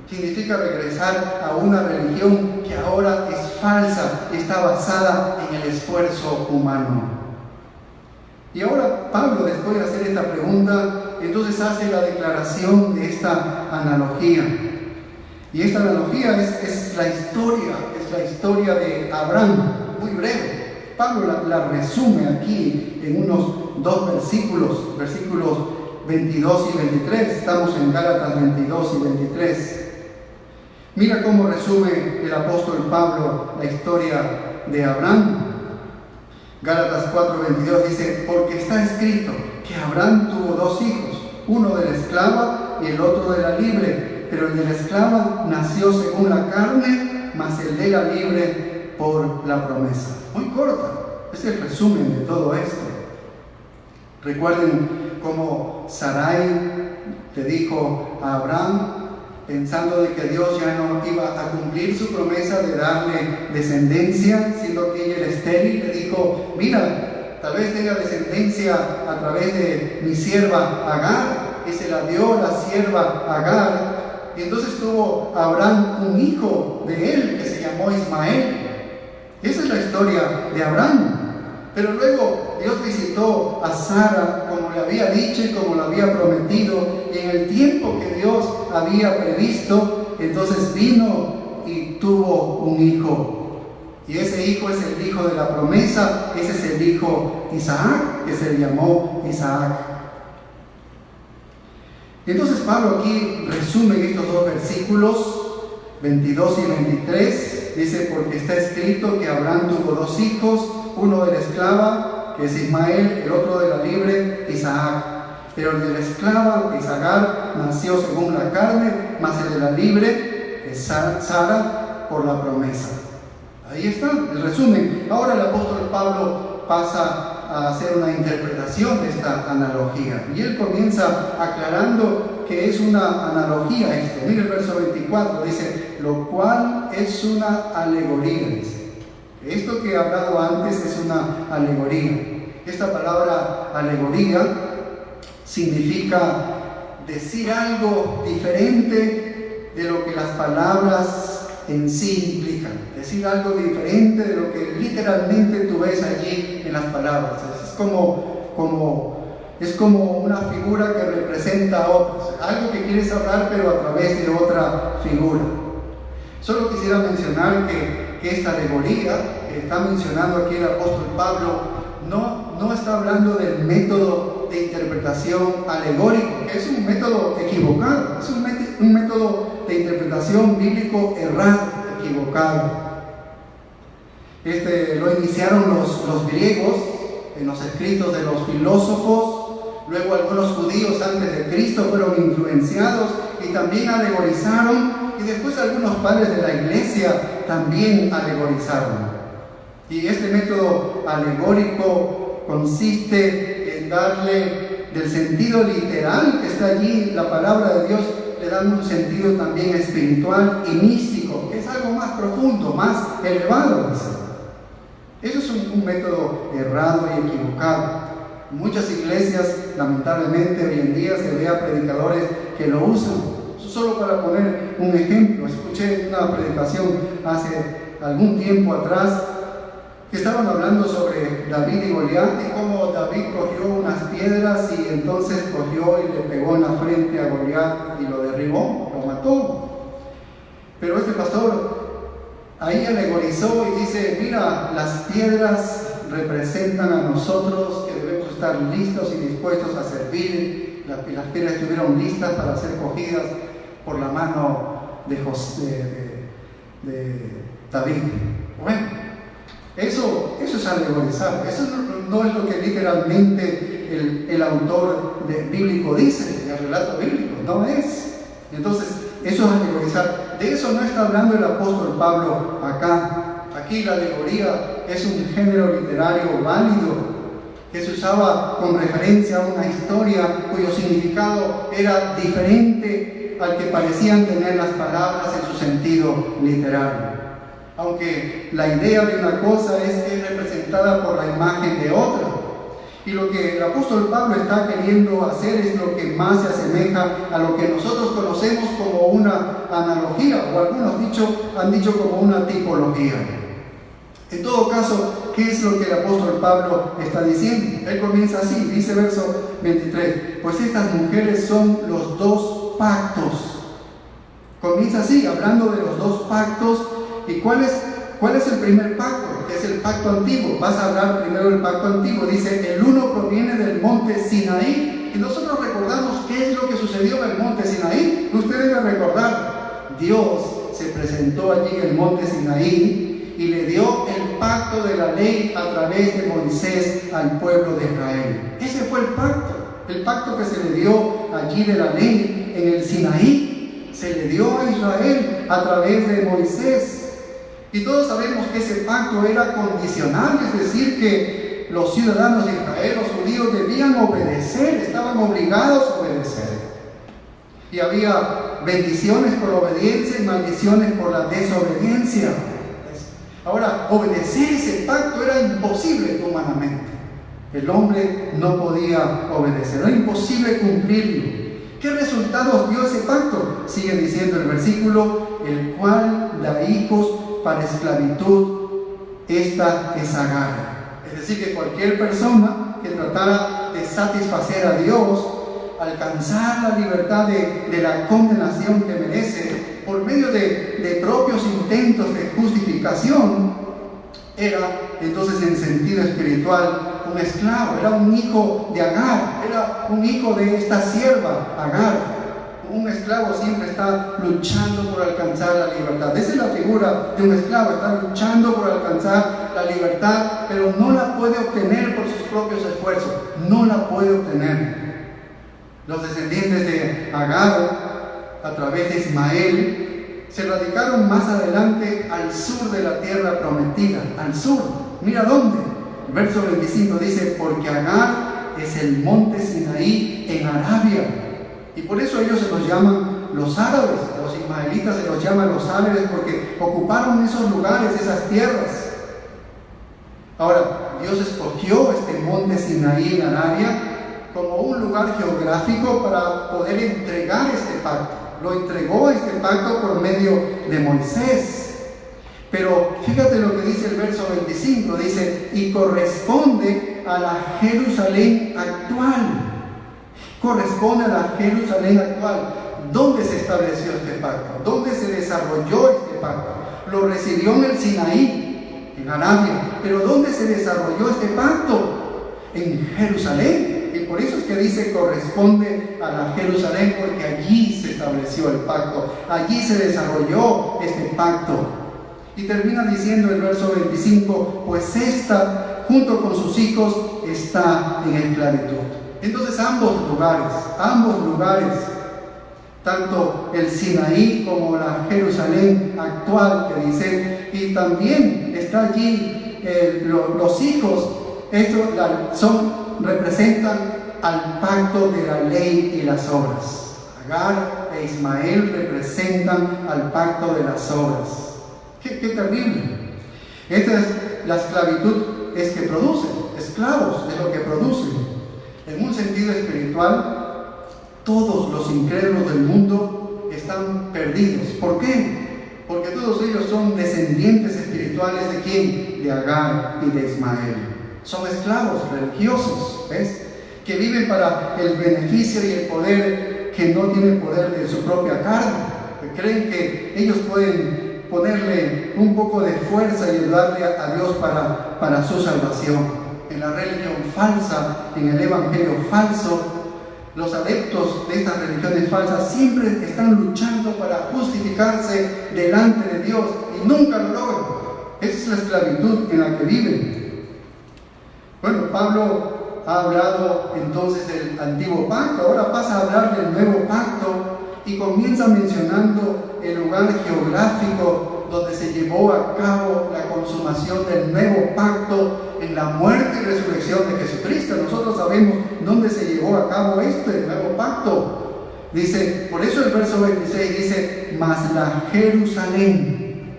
significa regresar a una religión que ahora es falsa, está basada en el esfuerzo humano. Y ahora Pablo, después de hacer esta pregunta, entonces hace la declaración de esta analogía. Y esta analogía es la historia de Abraham, muy breve. Pablo la resume aquí en unos 2 versículos 22 y 23. Estamos en Gálatas 22 y 23. Mira cómo resume el apóstol Pablo la historia de Abraham. Gálatas 4:22 dice, porque está escrito que Abraham tuvo 2 hijos, uno de la esclava y el otro de la libre, pero el de la esclava nació según la carne, mas el de la libre por la promesa. Muy corta, es el resumen de todo esto. Recuerden cómo Sarai le dijo a Abraham, pensando de que Dios ya no iba a cumplir su promesa de darle descendencia, siendo que ella era estéril, le dijo, mira, tal vez tenga descendencia a través de mi sierva Agar, y se la dio la sierva Agar, y entonces tuvo Abraham un hijo de él que se llamó Ismael. Esa es la historia de Abraham. Pero luego Dios visitó a Sara como le había dicho y como lo había prometido, y en el tiempo que Dios había previsto, entonces vino y tuvo un hijo. Y ese hijo es el hijo de la promesa, ese es el hijo Isaac, que se le llamó Isaac. Entonces Pablo aquí resume estos dos versículos, 22 y 23, dice, porque está escrito que Abraham tuvo dos hijos, uno de la esclava, que es Ismael, el otro de la libre, Isaac. Pero el de la esclava, Isaac, nació según la carne, mas el de la libre es Sara por la promesa. Ahí está el resumen. Ahora el apóstol Pablo pasa a hacer una interpretación de esta analogía. Y él comienza aclarando que es una analogía esto. Mira el verso 24, dice, lo cual es una alegoría, dice. Esto que he hablado antes es una alegoría. Esta palabra alegoría significa decir algo diferente de lo que las palabras en sí implican. Decir algo diferente de lo que literalmente tú ves allí en las palabras. Es como una figura que representa a otros. Algo que quieres hablar pero a través de otra figura. Solo quisiera mencionar que esta alegoría que está mencionando aquí el apóstol Pablo no está hablando del método de interpretación alegórico, que es un método equivocado, es un método de interpretación bíblico errado, equivocado. Lo iniciaron los griegos en los escritos de los filósofos, luego algunos judíos antes de Cristo fueron influenciados y también alegorizaron, y después algunos padres de la iglesia también alegorizaron. Y este método alegórico consiste en darle del sentido literal que está allí, la palabra de Dios, le dan un sentido también espiritual y místico, que es algo más profundo, más elevado. Eso es un método errado y equivocado. En muchas iglesias, lamentablemente, hoy en día se ve a predicadores que lo usan. Solo para poner un ejemplo, escuché una predicación hace algún tiempo atrás que estaban hablando sobre David y Goliat y cómo David cogió unas piedras y entonces cogió y le pegó en la frente a Goliat y lo derribó, lo mató. Pero este pastor ahí alegorizó y dice, mira, las piedras representan a nosotros que debemos estar listos y dispuestos a servir. Las piedras estuvieron listas para ser cogidas por la mano de David. Bueno, eso es alegorizar. Eso no es lo que literalmente el autor bíblico dice, el relato bíblico, no es. Entonces, eso es alegorizar. De eso no está hablando el apóstol Pablo acá. Aquí la alegoría es un género literario válido que se usaba con referencia a una historia cuyo significado era diferente al que parecían tener las palabras en su sentido literal. Aunque la idea de una cosa es representada por la imagen de otra. Y lo que el apóstol Pablo está queriendo hacer es lo que más se asemeja a lo que nosotros conocemos como una analogía, o algunos han dicho como una tipología. En todo caso, ¿qué es lo que el apóstol Pablo está diciendo? Él comienza así, dice verso 23, pues estas mujeres son los dos pactos. Comienza así, hablando de los dos pactos. ¿Y cuál es el primer pacto? Que es el pacto antiguo. Vas a hablar primero del pacto antiguo. Dice, el uno proviene del monte Sinaí. Y nosotros recordamos qué es lo que sucedió en el monte Sinaí. Ustedes deben recordar. Dios se presentó allí en el monte Sinaí y le dio el pacto de la ley a través de Moisés al pueblo de Israel. Ese fue el pacto que se le dio allí de la ley en el Sinaí. Se le dio a Israel a través de Moisés. Y todos sabemos que ese pacto era condicional, es decir, que los ciudadanos de Israel, los judíos, debían obedecer, estaban obligados a obedecer. Y había bendiciones por la obediencia y maldiciones por la desobediencia. Ahora, obedecer ese pacto era imposible humanamente. El hombre no podía obedecer, era imposible cumplirlo. ¿Qué resultados dio ese pacto? Sigue diciendo el versículo, el cual da hijos para esclavitud, esta es Agar. Es decir, que cualquier persona que tratara de satisfacer a Dios, alcanzar la libertad de la condenación que merece por medio de propios intentos de justificación, era entonces en sentido espiritual un esclavo, era un hijo de Agar, era un hijo de esta sierva Agar. Un esclavo siempre está luchando por alcanzar la libertad. Esa es la figura de un esclavo, está luchando por alcanzar la libertad, pero no la puede obtener por sus propios esfuerzos, no la puede obtener. Los descendientes de Agar, a través de Ismael, se radicaron más adelante al sur de la tierra prometida, al sur. Mira dónde. El verso 25 dice, porque Agar es el monte Sinaí en Arabia. Y por eso ellos se los llaman los árabes, los ismaelitas se los llaman los árabes porque ocuparon esos lugares, esas tierras. Ahora, Dios escogió este monte Sinaí en Arabia como un lugar geográfico para poder entregar este pacto. Lo entregó este pacto por medio de Moisés. Pero fíjate lo que dice el verso 25, dice, y corresponde a la Jerusalén actual. Corresponde a la Jerusalén actual. ¿Dónde se estableció este pacto? ¿Dónde se desarrolló este pacto? Lo recibió en el Sinaí, en Arabia. Pero ¿dónde se desarrolló este pacto? En Jerusalén. Y por eso es que dice corresponde a la Jerusalén, porque allí se estableció el pacto. Allí se desarrolló este pacto. Y termina diciendo el verso 25, pues esta, junto con sus hijos, está en esclavitud. Entonces ambos lugares, tanto el Sinaí como la Jerusalén actual que dice, y también está allí los hijos, estos representan al pacto de la ley y las obras. Agar e Ismael representan al pacto de las obras. ¡Qué terrible! Esta es la esclavitud, es que produce, esclavos es lo que producen. En un sentido espiritual, todos los incrédulos del mundo están perdidos. ¿Por qué? Porque todos ellos son descendientes espirituales ¿de quién? De Agar y de Ismael. Son esclavos religiosos, ¿ves? Que viven para el beneficio y el poder, que no tienen poder de su propia carne, que creen que ellos pueden ponerle un poco de fuerza y ayudarle a Dios para su salvación. En la religión falsa, en el evangelio falso, los adeptos de estas religiones falsas siempre están luchando para justificarse delante de Dios y nunca lo logran. Esa es la esclavitud en la que viven. Bueno, Pablo ha hablado entonces del antiguo pacto, ahora pasa a hablar del nuevo pacto y comienza mencionando el lugar geográfico donde se llevó a cabo la consumación del nuevo pacto en la muerte y resurrección de Jesucristo. Nosotros sabemos dónde se llevó a cabo este nuevo pacto. Dice, por eso el verso 26 dice, mas la Jerusalén.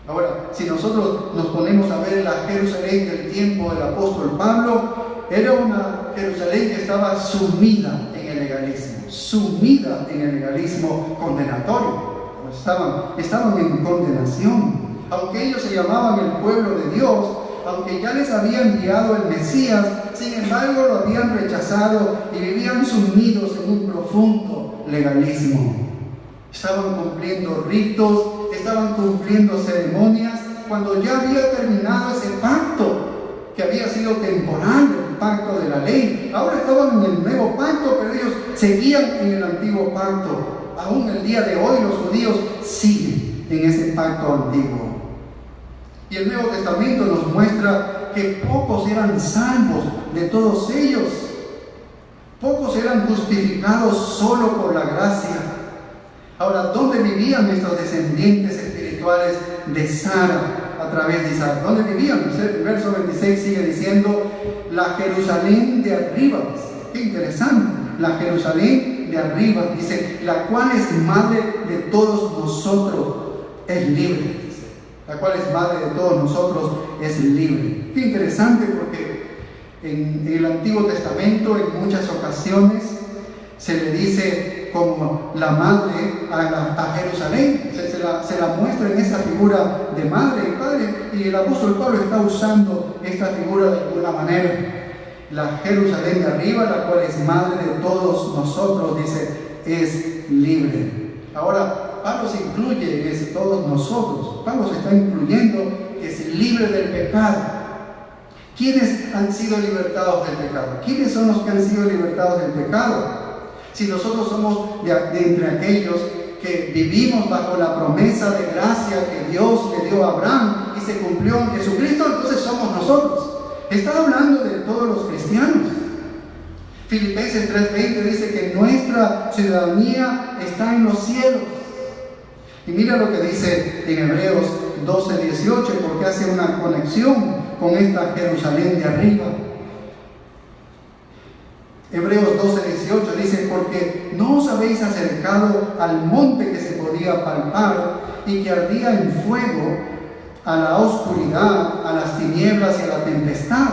Ahora, si nosotros nos ponemos a ver la Jerusalén del tiempo del apóstol Pablo, era una Jerusalén que estaba sumida en el legalismo condenatorio. Estaban en condenación. Aunque ellos se llamaban el pueblo de Dios, aunque ya les había enviado el Mesías, sin embargo lo habían rechazado y vivían sumidos en un profundo legalismo. Estaban cumpliendo ritos, estaban cumpliendo ceremonias, cuando ya había terminado ese pacto, que había sido temporal, el pacto de la ley. Ahora estaban en el nuevo pacto, pero ellos seguían en el antiguo pacto. Aún el día de hoy los judíos siguen en ese pacto antiguo. Y el Nuevo Testamento nos muestra que pocos eran salvos de todos ellos. Pocos eran justificados solo por la gracia. Ahora, ¿dónde vivían estos descendientes espirituales de Sara a través de Isaac? ¿Dónde vivían? El verso 26 sigue diciendo, la Jerusalén de arriba. Qué interesante. La Jerusalén de arriba, dice, la cual es madre de todos nosotros, es libre. Dice, la cual es madre de todos nosotros, es libre. Qué interesante, porque en el Antiguo Testamento en muchas ocasiones se le dice como la madre a Jerusalén, se la muestra en esta figura de madre y padre, y el apóstol Pablo está usando esta figura de alguna manera. La Jerusalén de arriba, la cual es madre de todos nosotros, dice, es libre. Ahora, Pablo se incluye en ese todos nosotros. Pablo se está incluyendo que es libre del pecado. ¿Quiénes han sido libertados del pecado? ¿Quiénes son los que han sido libertados del pecado? Si nosotros somos de entre aquellos que vivimos bajo la promesa de gracia que Dios le dio a Abraham y se cumplió en Jesucristo, entonces somos nosotros. Está hablando de todos los cristianos. Filipenses 3:20 dice que nuestra ciudadanía está en los cielos. Y mira lo que dice en Hebreos 12:18, porque hace una conexión con esta Jerusalén de arriba. Hebreos 12:18 dice, porque no os habéis acercado al monte que se podía palpar y que ardía en fuego, a la oscuridad, a las tinieblas y a la tempestad,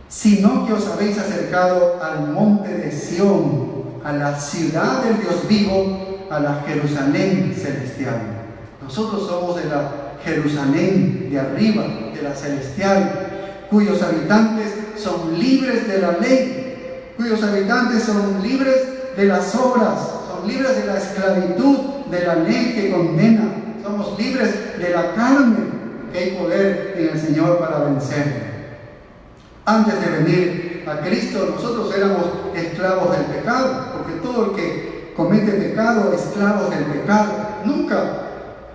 sino que os habéis acercado al monte de Sión, a la ciudad del Dios vivo, a la Jerusalén celestial. Nosotros somos de la Jerusalén de arriba, de la celestial, cuyos habitantes son libres de la ley, cuyos habitantes son libres de las obras, son libres de la esclavitud de la ley que condena. Somos libres de la carne, que hay poder en el Señor para vencer. Antes de venir a Cristo, nosotros éramos esclavos del pecado, porque todo el que comete pecado, esclavos del pecado. Nunca,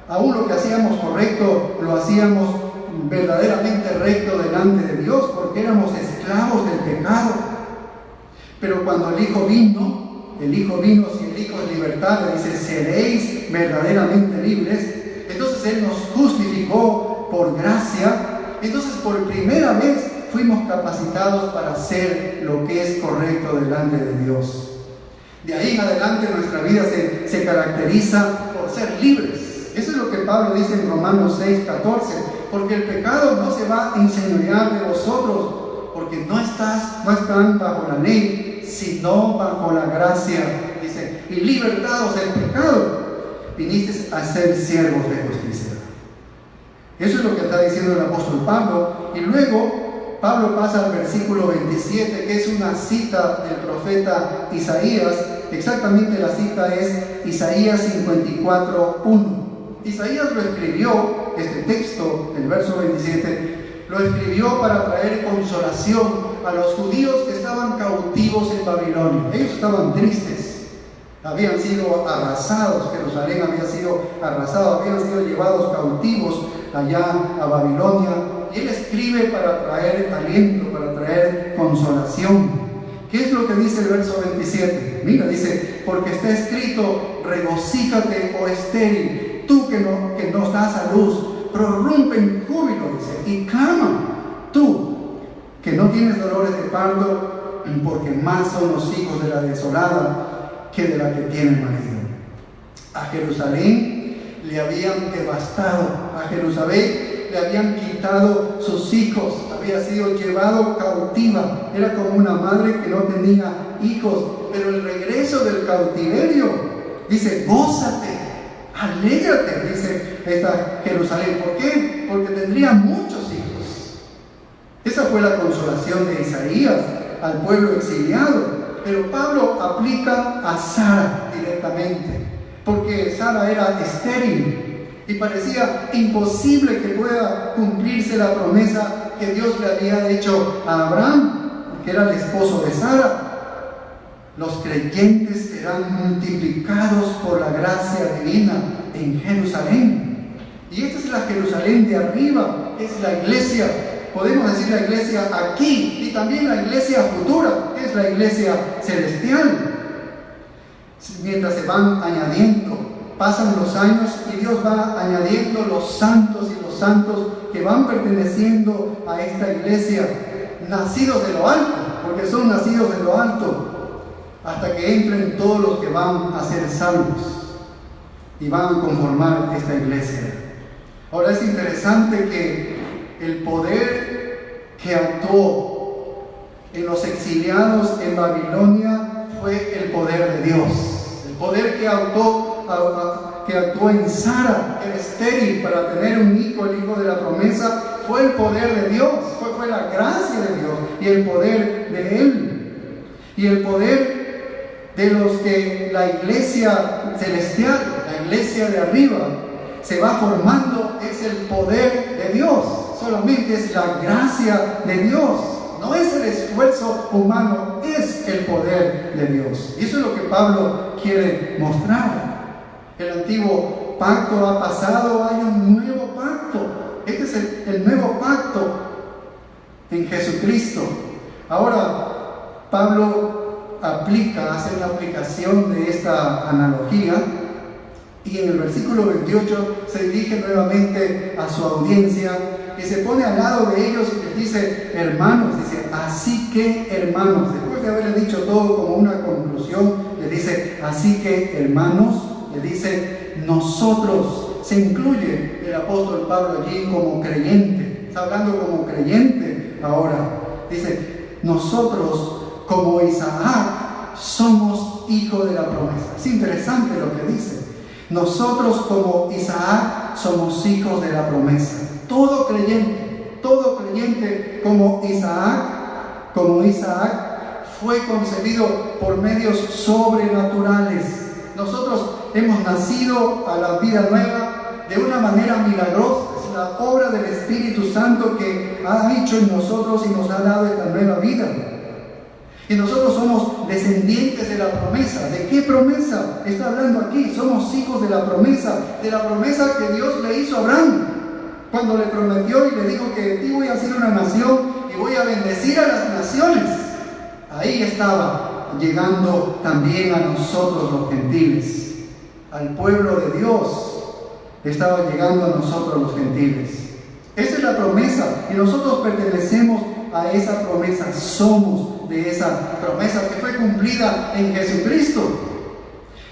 aún lo que hacíamos correcto, lo hacíamos verdaderamente recto delante de Dios, porque éramos esclavos del pecado. Pero cuando el Hijo vino, si el Hijo es libertad, le dice, seréis verdaderamente libres. Entonces Él nos justificó por gracia. Entonces por primera vez fuimos capacitados para hacer lo que es correcto delante de Dios. De ahí en adelante nuestra vida se caracteriza por ser libres. Eso es lo que Pablo dice en Romanos 6:14, porque el pecado no se va a enseñorear de vosotros, porque no están bajo la ley, sino bajo la gracia. Dice, y libertados del pecado, viniste a ser siervos de justicia. Eso es lo que está diciendo el apóstol Pablo. Y luego Pablo pasa al versículo 27, que es una cita del profeta Isaías. Exactamente la cita es Isaías 54:1. Isaías lo escribió, este texto, el verso 27, lo escribió para traer consolación a los judíos que estaban cautivos en Babilonia. Ellos estaban tristes. Habían sido arrasados, Jerusalén había sido arrasado, habían sido llevados cautivos allá a Babilonia. Y él escribe para traer aliento, para traer consolación. ¿Qué es lo que dice el verso 27? Mira, dice, porque está escrito, regocíjate, oh estéril, tú que no das a luz, prorrumpe en júbilo, dice, y clama, tú que no tienes dolores de parto, porque más son los hijos de la desolada que de la que tiene marido. A Jerusalén le habían devastado, a Jerusalén le habían quitado sus hijos, había sido llevado cautiva, era como una madre que no tenía hijos, pero el regreso del cautiverio, dice, gózate, alégrate, dice esta Jerusalén. ¿Por qué? Porque tendría muchos hijos. Esa fue la consolación de Isaías al pueblo exiliado. Pero Pablo aplica a Sara directamente, porque Sara era estéril y parecía imposible que pueda cumplirse la promesa que Dios le había hecho a Abraham, que era el esposo de Sara. Los creyentes serán multiplicados por la gracia divina en Jerusalén. Y esta es la Jerusalén de arriba, es la iglesia. Podemos decir la iglesia aquí y también la iglesia futura, que es la iglesia celestial. Mientras se van añadiendo, pasan los años y Dios va añadiendo los santos y los santos que van perteneciendo a esta iglesia, nacidos de lo alto, porque son nacidos de lo alto. hasta que entren todos los que van a ser salvos y van a conformar esta iglesia. Ahora es interesante que el poder que actuó en los exiliados en Babilonia fue el poder de Dios. El poder que actuó en Sara, que era estéril para tener un hijo, el hijo de la promesa, fue el poder de Dios, fue la gracia de Dios y el poder de Él. Y el poder de los que la iglesia celestial, la iglesia de arriba, se va formando es el poder de Dios. Solamente es la gracia de Dios. No es el esfuerzo humano, es el poder de Dios. Y eso es lo que Pablo quiere mostrar. El antiguo pacto ha pasado, hay un nuevo pacto. Este es el nuevo pacto en Jesucristo. Ahora, Pablo hace una aplicación de esta analogía y en el versículo 28 se dirige nuevamente a su audiencia y se pone al lado de ellos y les dice, hermanos, dice, así que hermanos, después de haberle dicho todo como una conclusión, le dice, así que hermanos, le dice, nosotros. Se incluye el apóstol Pablo allí como creyente, está hablando como creyente ahora. Dice, nosotros como Isaac somos hijos de la promesa. Es interesante lo que dice. Nosotros como Isaac somos hijos de la promesa. Todo creyente como Isaac fue concebido por medios sobrenaturales. Nosotros hemos nacido a la vida nueva de una manera milagrosa. Es la obra del Espíritu Santo que ha hecho en nosotros y nos ha dado esta nueva vida. Y nosotros somos descendientes de la promesa. ¿De qué promesa está hablando aquí? Somos hijos de la promesa que Dios le hizo a Abraham. Cuando le prometió y le dijo que de ti voy a hacer una nación y voy a bendecir a las naciones. Ahí estaba llegando también a nosotros los gentiles. Al pueblo de Dios estaba llegando a nosotros los gentiles. Esa es la promesa y nosotros pertenecemos a esa promesa, somos de esa promesa que fue cumplida en Jesucristo.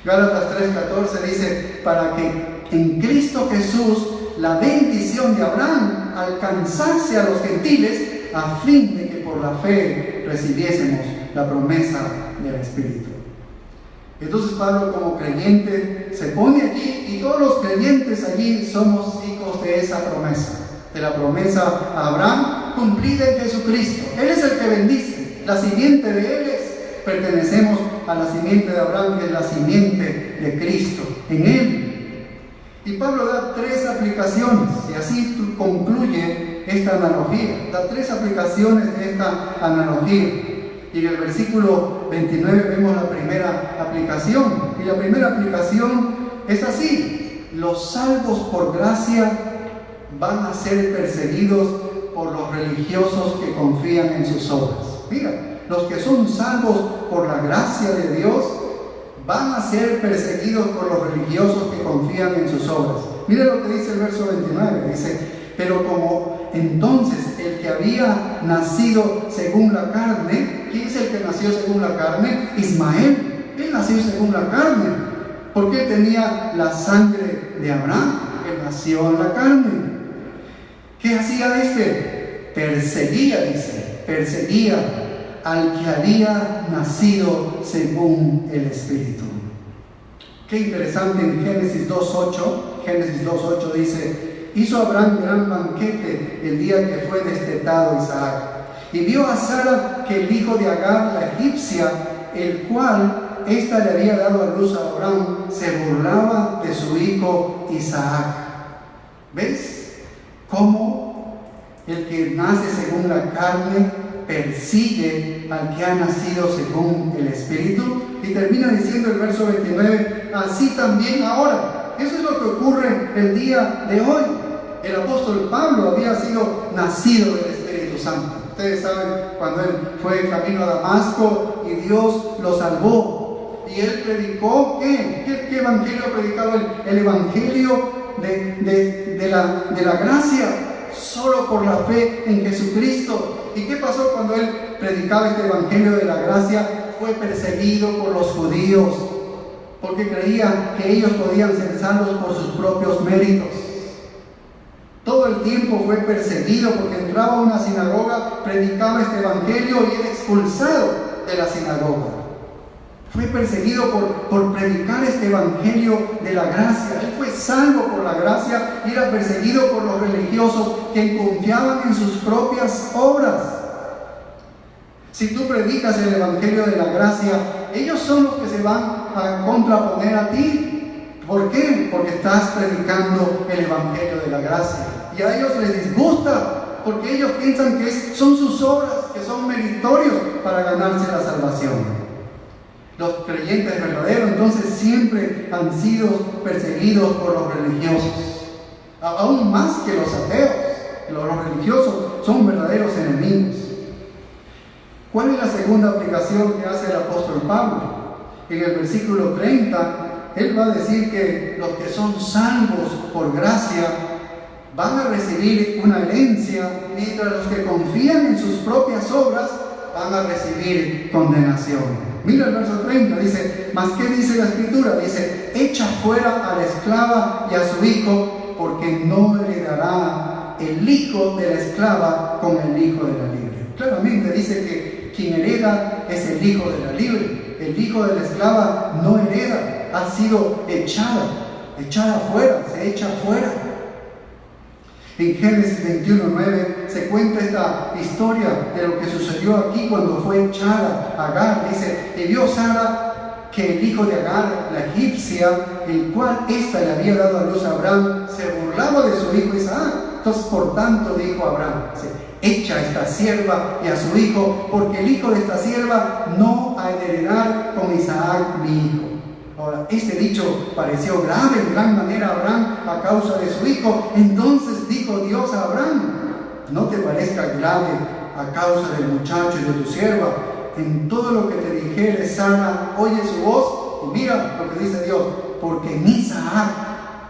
Gálatas 3:14 dice, para que en Cristo Jesús la bendición de Abraham alcanzase a los gentiles a fin de que por la fe recibiésemos la promesa del Espíritu. Entonces Pablo como creyente se pone allí y todos los creyentes allí somos hijos de esa promesa, de la promesa a Abraham cumplida en Jesucristo. Él es el que bendice, la simiente de Él es, pertenecemos a la simiente de Abraham que es la simiente de Cristo, en Él. Y Pablo da 3 aplicaciones y así concluye esta analogía, da 3 aplicaciones de esta analogía. Y en el versículo 29 vemos la primera aplicación. Y la primera aplicación es así: los salvos por gracia van a ser perseguidos por los religiosos que confían en sus obras. Mira, los que son salvos por la gracia de Dios van a ser perseguidos por los religiosos que confían en sus obras. Mira lo que dice el verso 29. Dice, pero como entonces el que había nacido según la carne, ¿quién es el que nació según la carne? Ismael. Él nació según la carne, porque él tenía la sangre de Abraham. Él nació en la carne. ¿Qué hacía este? Perseguía, dice, perseguía al que había nacido según el Espíritu. Qué interesante, en Génesis 2.8 dice, hizo Abraham gran banquete el día que fue destetado Isaac, y vio a Sara que el hijo de Agar, la egipcia, el cual ésta le había dado a luz a Abraham, se burlaba de su hijo Isaac. ¿Ves cómo el que nace según la carne persigue al que ha nacido según el Espíritu? Y termina diciendo el verso 29, así también ahora. Eso es lo que ocurre el día de hoy. El apóstol Pablo había sido nacido del Espíritu Santo. Ustedes saben cuando él fue camino a Damasco y Dios lo salvó. Y él predicó, ¿qué evangelio predicaba él? El evangelio de la gracia, solo por la fe en Jesucristo. ¿Y qué pasó cuando él predicaba este evangelio de la gracia? fue perseguido por los judíos porque creían que ellos podían ser salvos por sus propios méritos. Todo el tiempo fue perseguido porque entraba a una sinagoga, predicaba este evangelio y era expulsado de la sinagoga. Fue perseguido por predicar este evangelio de la gracia. Él fue salvo por la gracia y era perseguido por los religiosos que confiaban en sus propias obras. Si tú predicas el evangelio de la gracia, ellos son los que se van a contraponer a ti. ¿Por qué? Porque estás predicando el evangelio de la gracia. Y a ellos les disgusta, porque ellos piensan que son sus obras, que son meritorios para ganarse la salvación. Los creyentes verdaderos entonces siempre han sido perseguidos por los religiosos, aún más que los ateos. Los religiosos son verdaderos enemigos. ¿Cuál es la segunda aplicación que hace el apóstol Pablo? En el versículo 30, él va a decir que los que son salvos por gracia van a recibir una herencia, mientras los que confían en sus propias obras van a recibir condenación. Mira el verso 30, dice, ¿mas qué dice la Escritura? Dice, echa fuera a la esclava y a su hijo, porque no heredará el hijo de la esclava con el hijo de la libre. Claramente dice que quien hereda es el hijo de la libre. El hijo de la esclava no hereda, ha sido echada fuera, se echa fuera. En Génesis 21:9 se cuenta esta historia de lo que sucedió aquí cuando fue echada Agar. Dice, y vio Sara que el hijo de Agar, la egipcia, el cual ésta le había dado a luz a Abraham, se burlaba de su hijo Isaac. Entonces, por tanto, dijo Abraham, echa a esta sierva y a su hijo, porque el hijo de esta sierva no ha de heredar con Isaac mi hijo. Ahora, este dicho pareció grave en gran manera a Abraham a causa de su hijo. Entonces dijo Dios a Abraham, no te parezca grave a causa del muchacho y de tu sierva. En todo lo que te dijere Sara, oye su voz. Y mira lo que dice Dios, porque en Isaac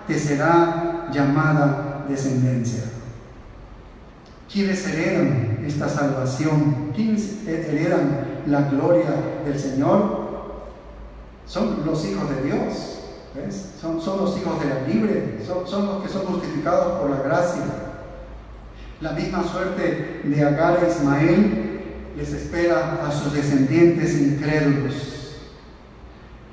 te será llamada descendencia. ¿Quiénes heredan esta salvación? ¿Quiénes heredan la gloria del Señor? Son los hijos de Dios, ¿ves? Son los hijos de la libre, son los que son justificados por la gracia. La misma suerte de Agar e Ismael les espera a sus descendientes incrédulos.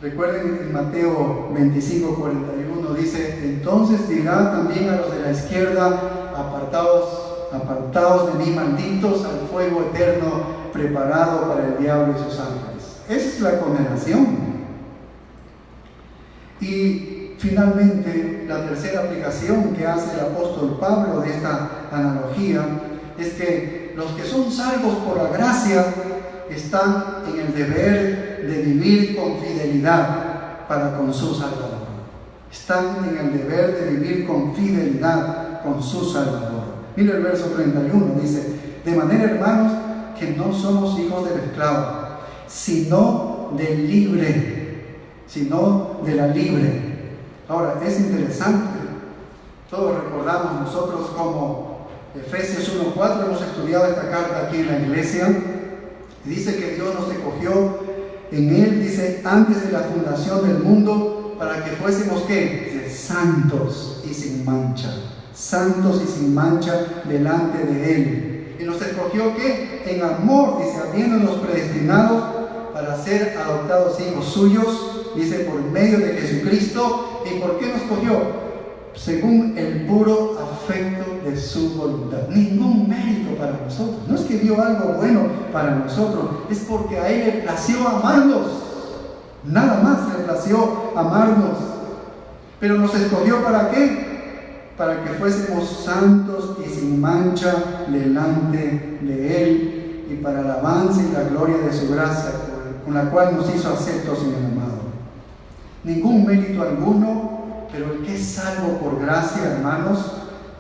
Recuerden en Mateo 25:41 dice, entonces dirá también a los de la izquierda, apartaos de mí, malditos, al fuego eterno preparado para el diablo y sus ángeles. Esa es la condenación. Y finalmente, la tercera aplicación que hace el apóstol Pablo de esta analogía es que los que son salvos por la gracia están en el deber de vivir con fidelidad para con su Salvador. Están en el deber de vivir con fidelidad con su Salvador. Mira el verso 31, dice, de manera, hermanos, que no somos hijos del esclavo, sino del libre, sino de la libre. Ahora, es interesante, todos recordamos nosotros como Efesios 1:4, hemos estudiado esta carta aquí en la iglesia, y dice que Dios nos escogió en Él, dice, antes de la fundación del mundo, para que fuésemos, ¿qué? Dice, santos y sin mancha, santos y sin mancha delante de Él. Y nos escogió, ¿qué? En amor, dice, habiéndonos predestinados para ser adoptados hijos suyos, dice, por medio de Jesucristo. ¿Y por qué nos cogió? Según el puro afecto de su voluntad. Ningún mérito para nosotros. No es que dio algo bueno para nosotros, es porque a Él le plació amarnos. Nada más le plació amarnos. Pero nos escogió ¿para qué? Para que fuésemos santos y sin mancha delante de Él, y para la alabanza y la gloria de su gracia, con la cual nos hizo aceptos en el amado. Ningún mérito alguno, pero el que es salvo por gracia, hermanos,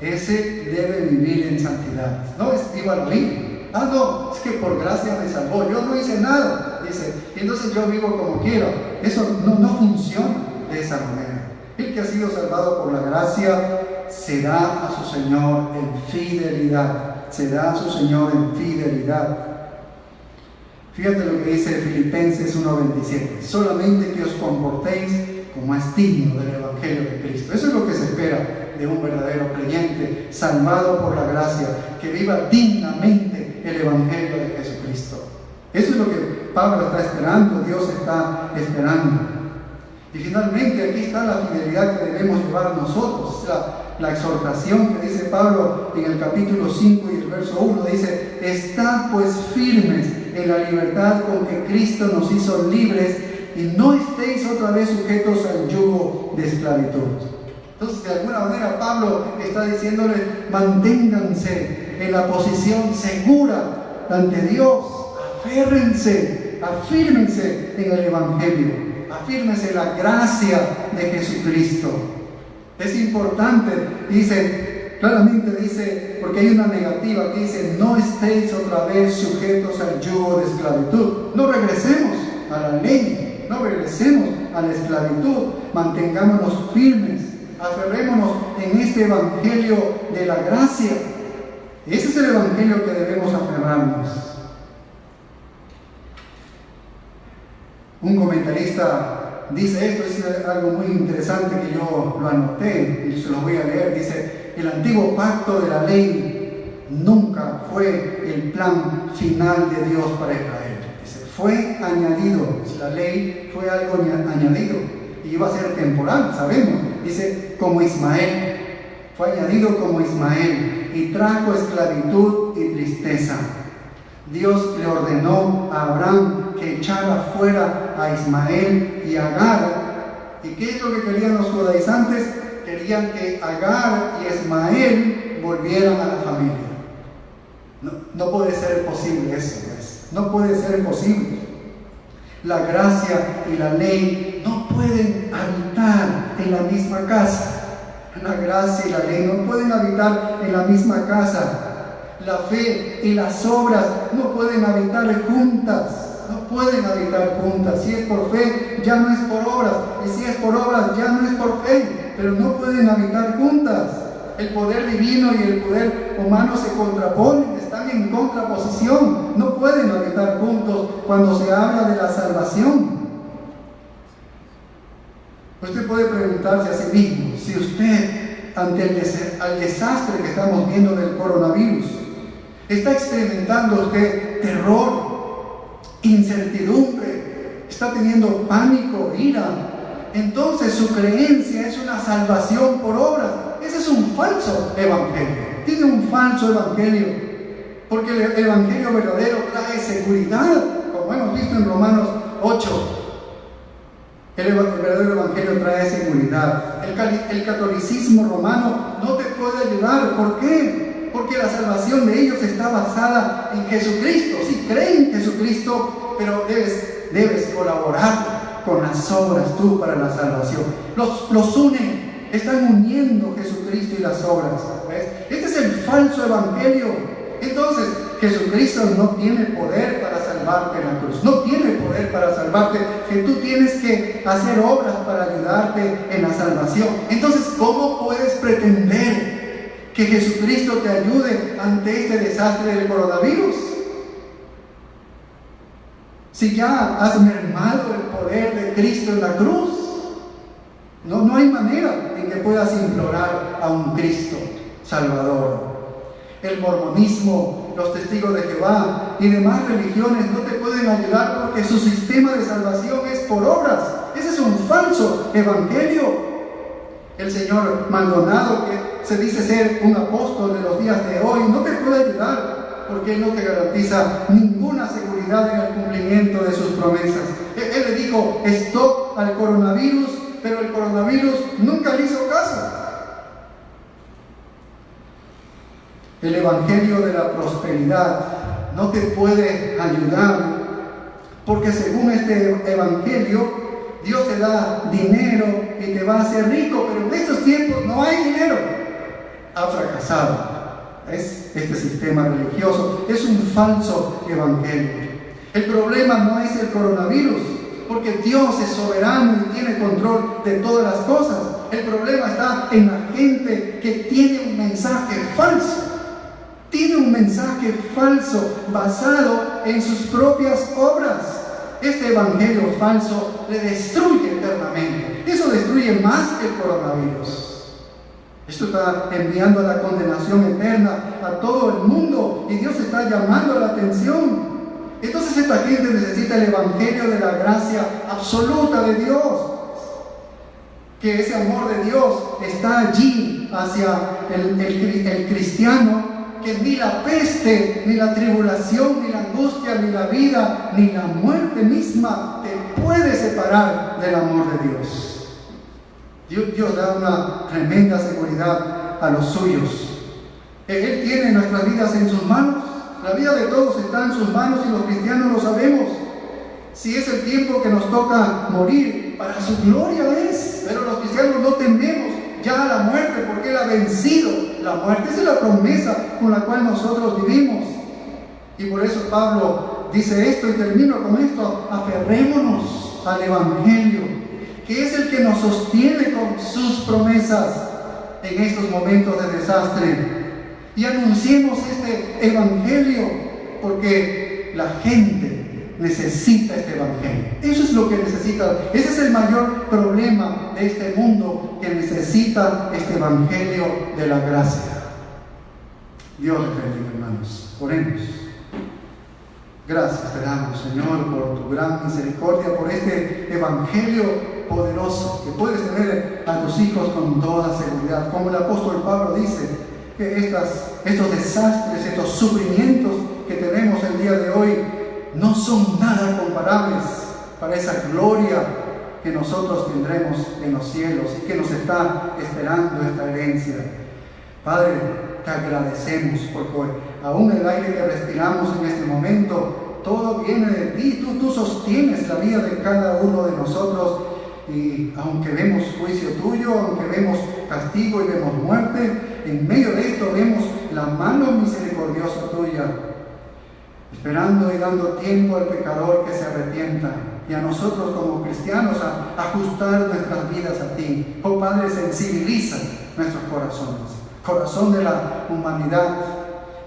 ese debe vivir en santidad. No es viva lo libre. No, es que por gracia me salvó, yo no hice nada, dice, y entonces yo vivo como quiero. Eso no funciona de esa manera. El que ha sido salvado por la gracia será a su Señor en fidelidad. Será a su Señor en fidelidad. Fíjate lo que dice Filipenses 1:27. Solamente que os comportéis como es digno del Evangelio de Cristo. Eso es lo que se espera de un verdadero creyente, salvado por la gracia, que viva dignamente el Evangelio de Jesucristo. Eso es lo que Pablo está esperando, Dios está esperando. Y finalmente aquí está la fidelidad que debemos llevar nosotros, la exhortación que dice Pablo en el capítulo 5 y el verso 1, dice: estad pues firmes en la libertad con que Cristo nos hizo libres, y no estéis otra vez sujetos al yugo de esclavitud. Entonces, de alguna manera, Pablo está diciéndole: manténganse en la posición segura ante Dios, afírmense en el Evangelio, afírmense en la gracia de Jesucristo. Es importante, claramente dice, porque hay una negativa que dice: no estéis otra vez sujetos al yugo de esclavitud. No regresemos a la ley, no regresemos a la esclavitud, mantengámonos firmes, aferrémonos en este Evangelio de la gracia. Ese es el Evangelio que debemos aferrarnos. Un comentarista dice esto, es algo muy interesante que yo lo anoté y se lo voy a leer. Dice: el antiguo pacto de la ley nunca fue el plan final de Dios para Israel. Dice, fue añadido. La ley fue algo añadido y iba a ser temporal, sabemos. Dice, como Ismael, fue añadido como Ismael y trajo esclavitud y tristeza. Dios le ordenó a Abraham que echara fuera a Ismael y a Agar. ¿Y qué es lo que querían los judaizantes? Querían que Agar y Ismael volvieran a la familia. No puede ser posible eso, ¿ves? No puede ser posible. La gracia y la ley no pueden habitar en la misma casa. La gracia y la ley no pueden habitar en la misma casa. La fe y las obras no pueden habitar juntas. No pueden habitar juntas. Si es por fe, ya no es por obras. Y si es por obras, ya no es por fe. Pero no pueden habitar juntas. El poder divino y el poder humano se contraponen, están en contraposición. No pueden habitar juntos cuando se habla de la salvación. Usted puede preguntarse a sí mismo, si usted, ante el desastre que estamos viendo del coronavirus, está experimentando usted terror, incertidumbre, está teniendo pánico, ira, entonces su creencia es una salvación por obras. Ese es un falso evangelio. Tiene un falso evangelio, porque el evangelio verdadero trae seguridad, como hemos visto en Romanos 8. El verdadero evangelio trae seguridad. El catolicismo romano no te puede ayudar. ¿Por qué? Porque la salvación de ellos está basada en Jesucristo. Sí, creen en Jesucristo, pero debes colaborar con las obras tú para la salvación. Los unen, están uniendo Jesucristo y las obras. ¿Ves? Este es el falso evangelio. Entonces, Jesucristo no tiene poder para salvarte en la cruz. No tiene poder para salvarte, que tú tienes que hacer obras para ayudarte en la salvación. Entonces, ¿cómo puedes pretender que Jesucristo te ayude ante este desastre del coronavirus? Si ya has mermado el poder de Cristo en la cruz, no hay manera en que puedas implorar a un Cristo Salvador. El mormonismo, los testigos de Jehová y demás religiones no te pueden ayudar porque su sistema de salvación es por obras. Ese es un falso evangelio. El señor Maldonado, que se dice ser un apóstol de los días de hoy, no te puede ayudar porque él no te garantiza ninguna seguridad en el cumplimiento de sus promesas. Él le dijo stop al coronavirus, pero el coronavirus nunca le hizo caso. El evangelio de la prosperidad no te puede ayudar, porque según este evangelio, Dios te da dinero y te va a hacer rico, pero en estos tiempos no hay dinero. Ha fracasado. Este sistema religioso es un falso evangelio. El problema no es el coronavirus, porque Dios es soberano y tiene control de todas las cosas. El problema está en la gente que tiene un mensaje falso. tiene un mensaje falso basado en sus propias obras. Este evangelio falso le destruye eternamente. Eso destruye más que el coronavirus. Esto está enviando a la condenación eterna a todo el mundo y Dios está llamando la atención. Entonces esta gente necesita el evangelio de la gracia absoluta de Dios. Que ese amor de Dios está allí hacia el cristiano, que ni la peste, ni la tribulación, ni la angustia, ni la vida, ni la muerte misma te puede separar del amor de Dios. Dios da una tremenda seguridad a los suyos. Él tiene nuestras vidas en sus manos. La vida de todos está en sus manos y los cristianos lo sabemos. Si es el tiempo que nos toca morir, para su gloria es. Pero los cristianos no tememos ya a la muerte, porque Él ha vencido la muerte. Esa es la promesa con la cual nosotros vivimos. Y por eso Pablo dice esto, y termino con esto: aferrémonos al evangelio, que es el que nos sostiene con sus promesas en estos momentos de desastre. Y anunciemos este evangelio, porque la gente necesita este evangelio. Eso es lo que necesita. Ese es el mayor problema de este mundo, que necesita este evangelio de la gracia. Dios les bendiga, hermanos. Oremos. Gracias te damos, Señor, por tu gran misericordia, por este evangelio poderoso que puedes tener a tus hijos con toda seguridad. Como el apóstol Pablo dice, que estos desastres, estos sufrimientos que tenemos el día de hoy no son nada comparables para esa gloria que nosotros tendremos en los cielos y que nos está esperando esta herencia. Padre, te agradecemos porque aún el aire que respiramos en este momento, todo viene de ti. Tú sostienes la vida de cada uno de nosotros. Y aunque vemos juicio tuyo, aunque vemos castigo y vemos muerte, en medio de esto vemos la mano misericordiosa tuya, esperando y dando tiempo al pecador que se arrepienta, y a nosotros como cristianos a ajustar nuestras vidas a ti. Oh Padre, sensibiliza nuestros corazones, corazón de la humanidad,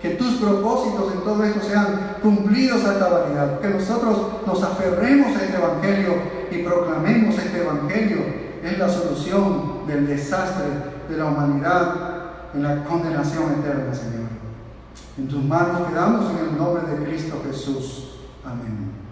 que tus propósitos en todo esto sean cumplidos a cabalidad, que nosotros nos aferremos a este evangelio y proclamemos este evangelio. Es la solución del desastre de la humanidad en la condenación eterna, Señor. En tus manos quedamos, en el nombre de Cristo Jesús. Amén.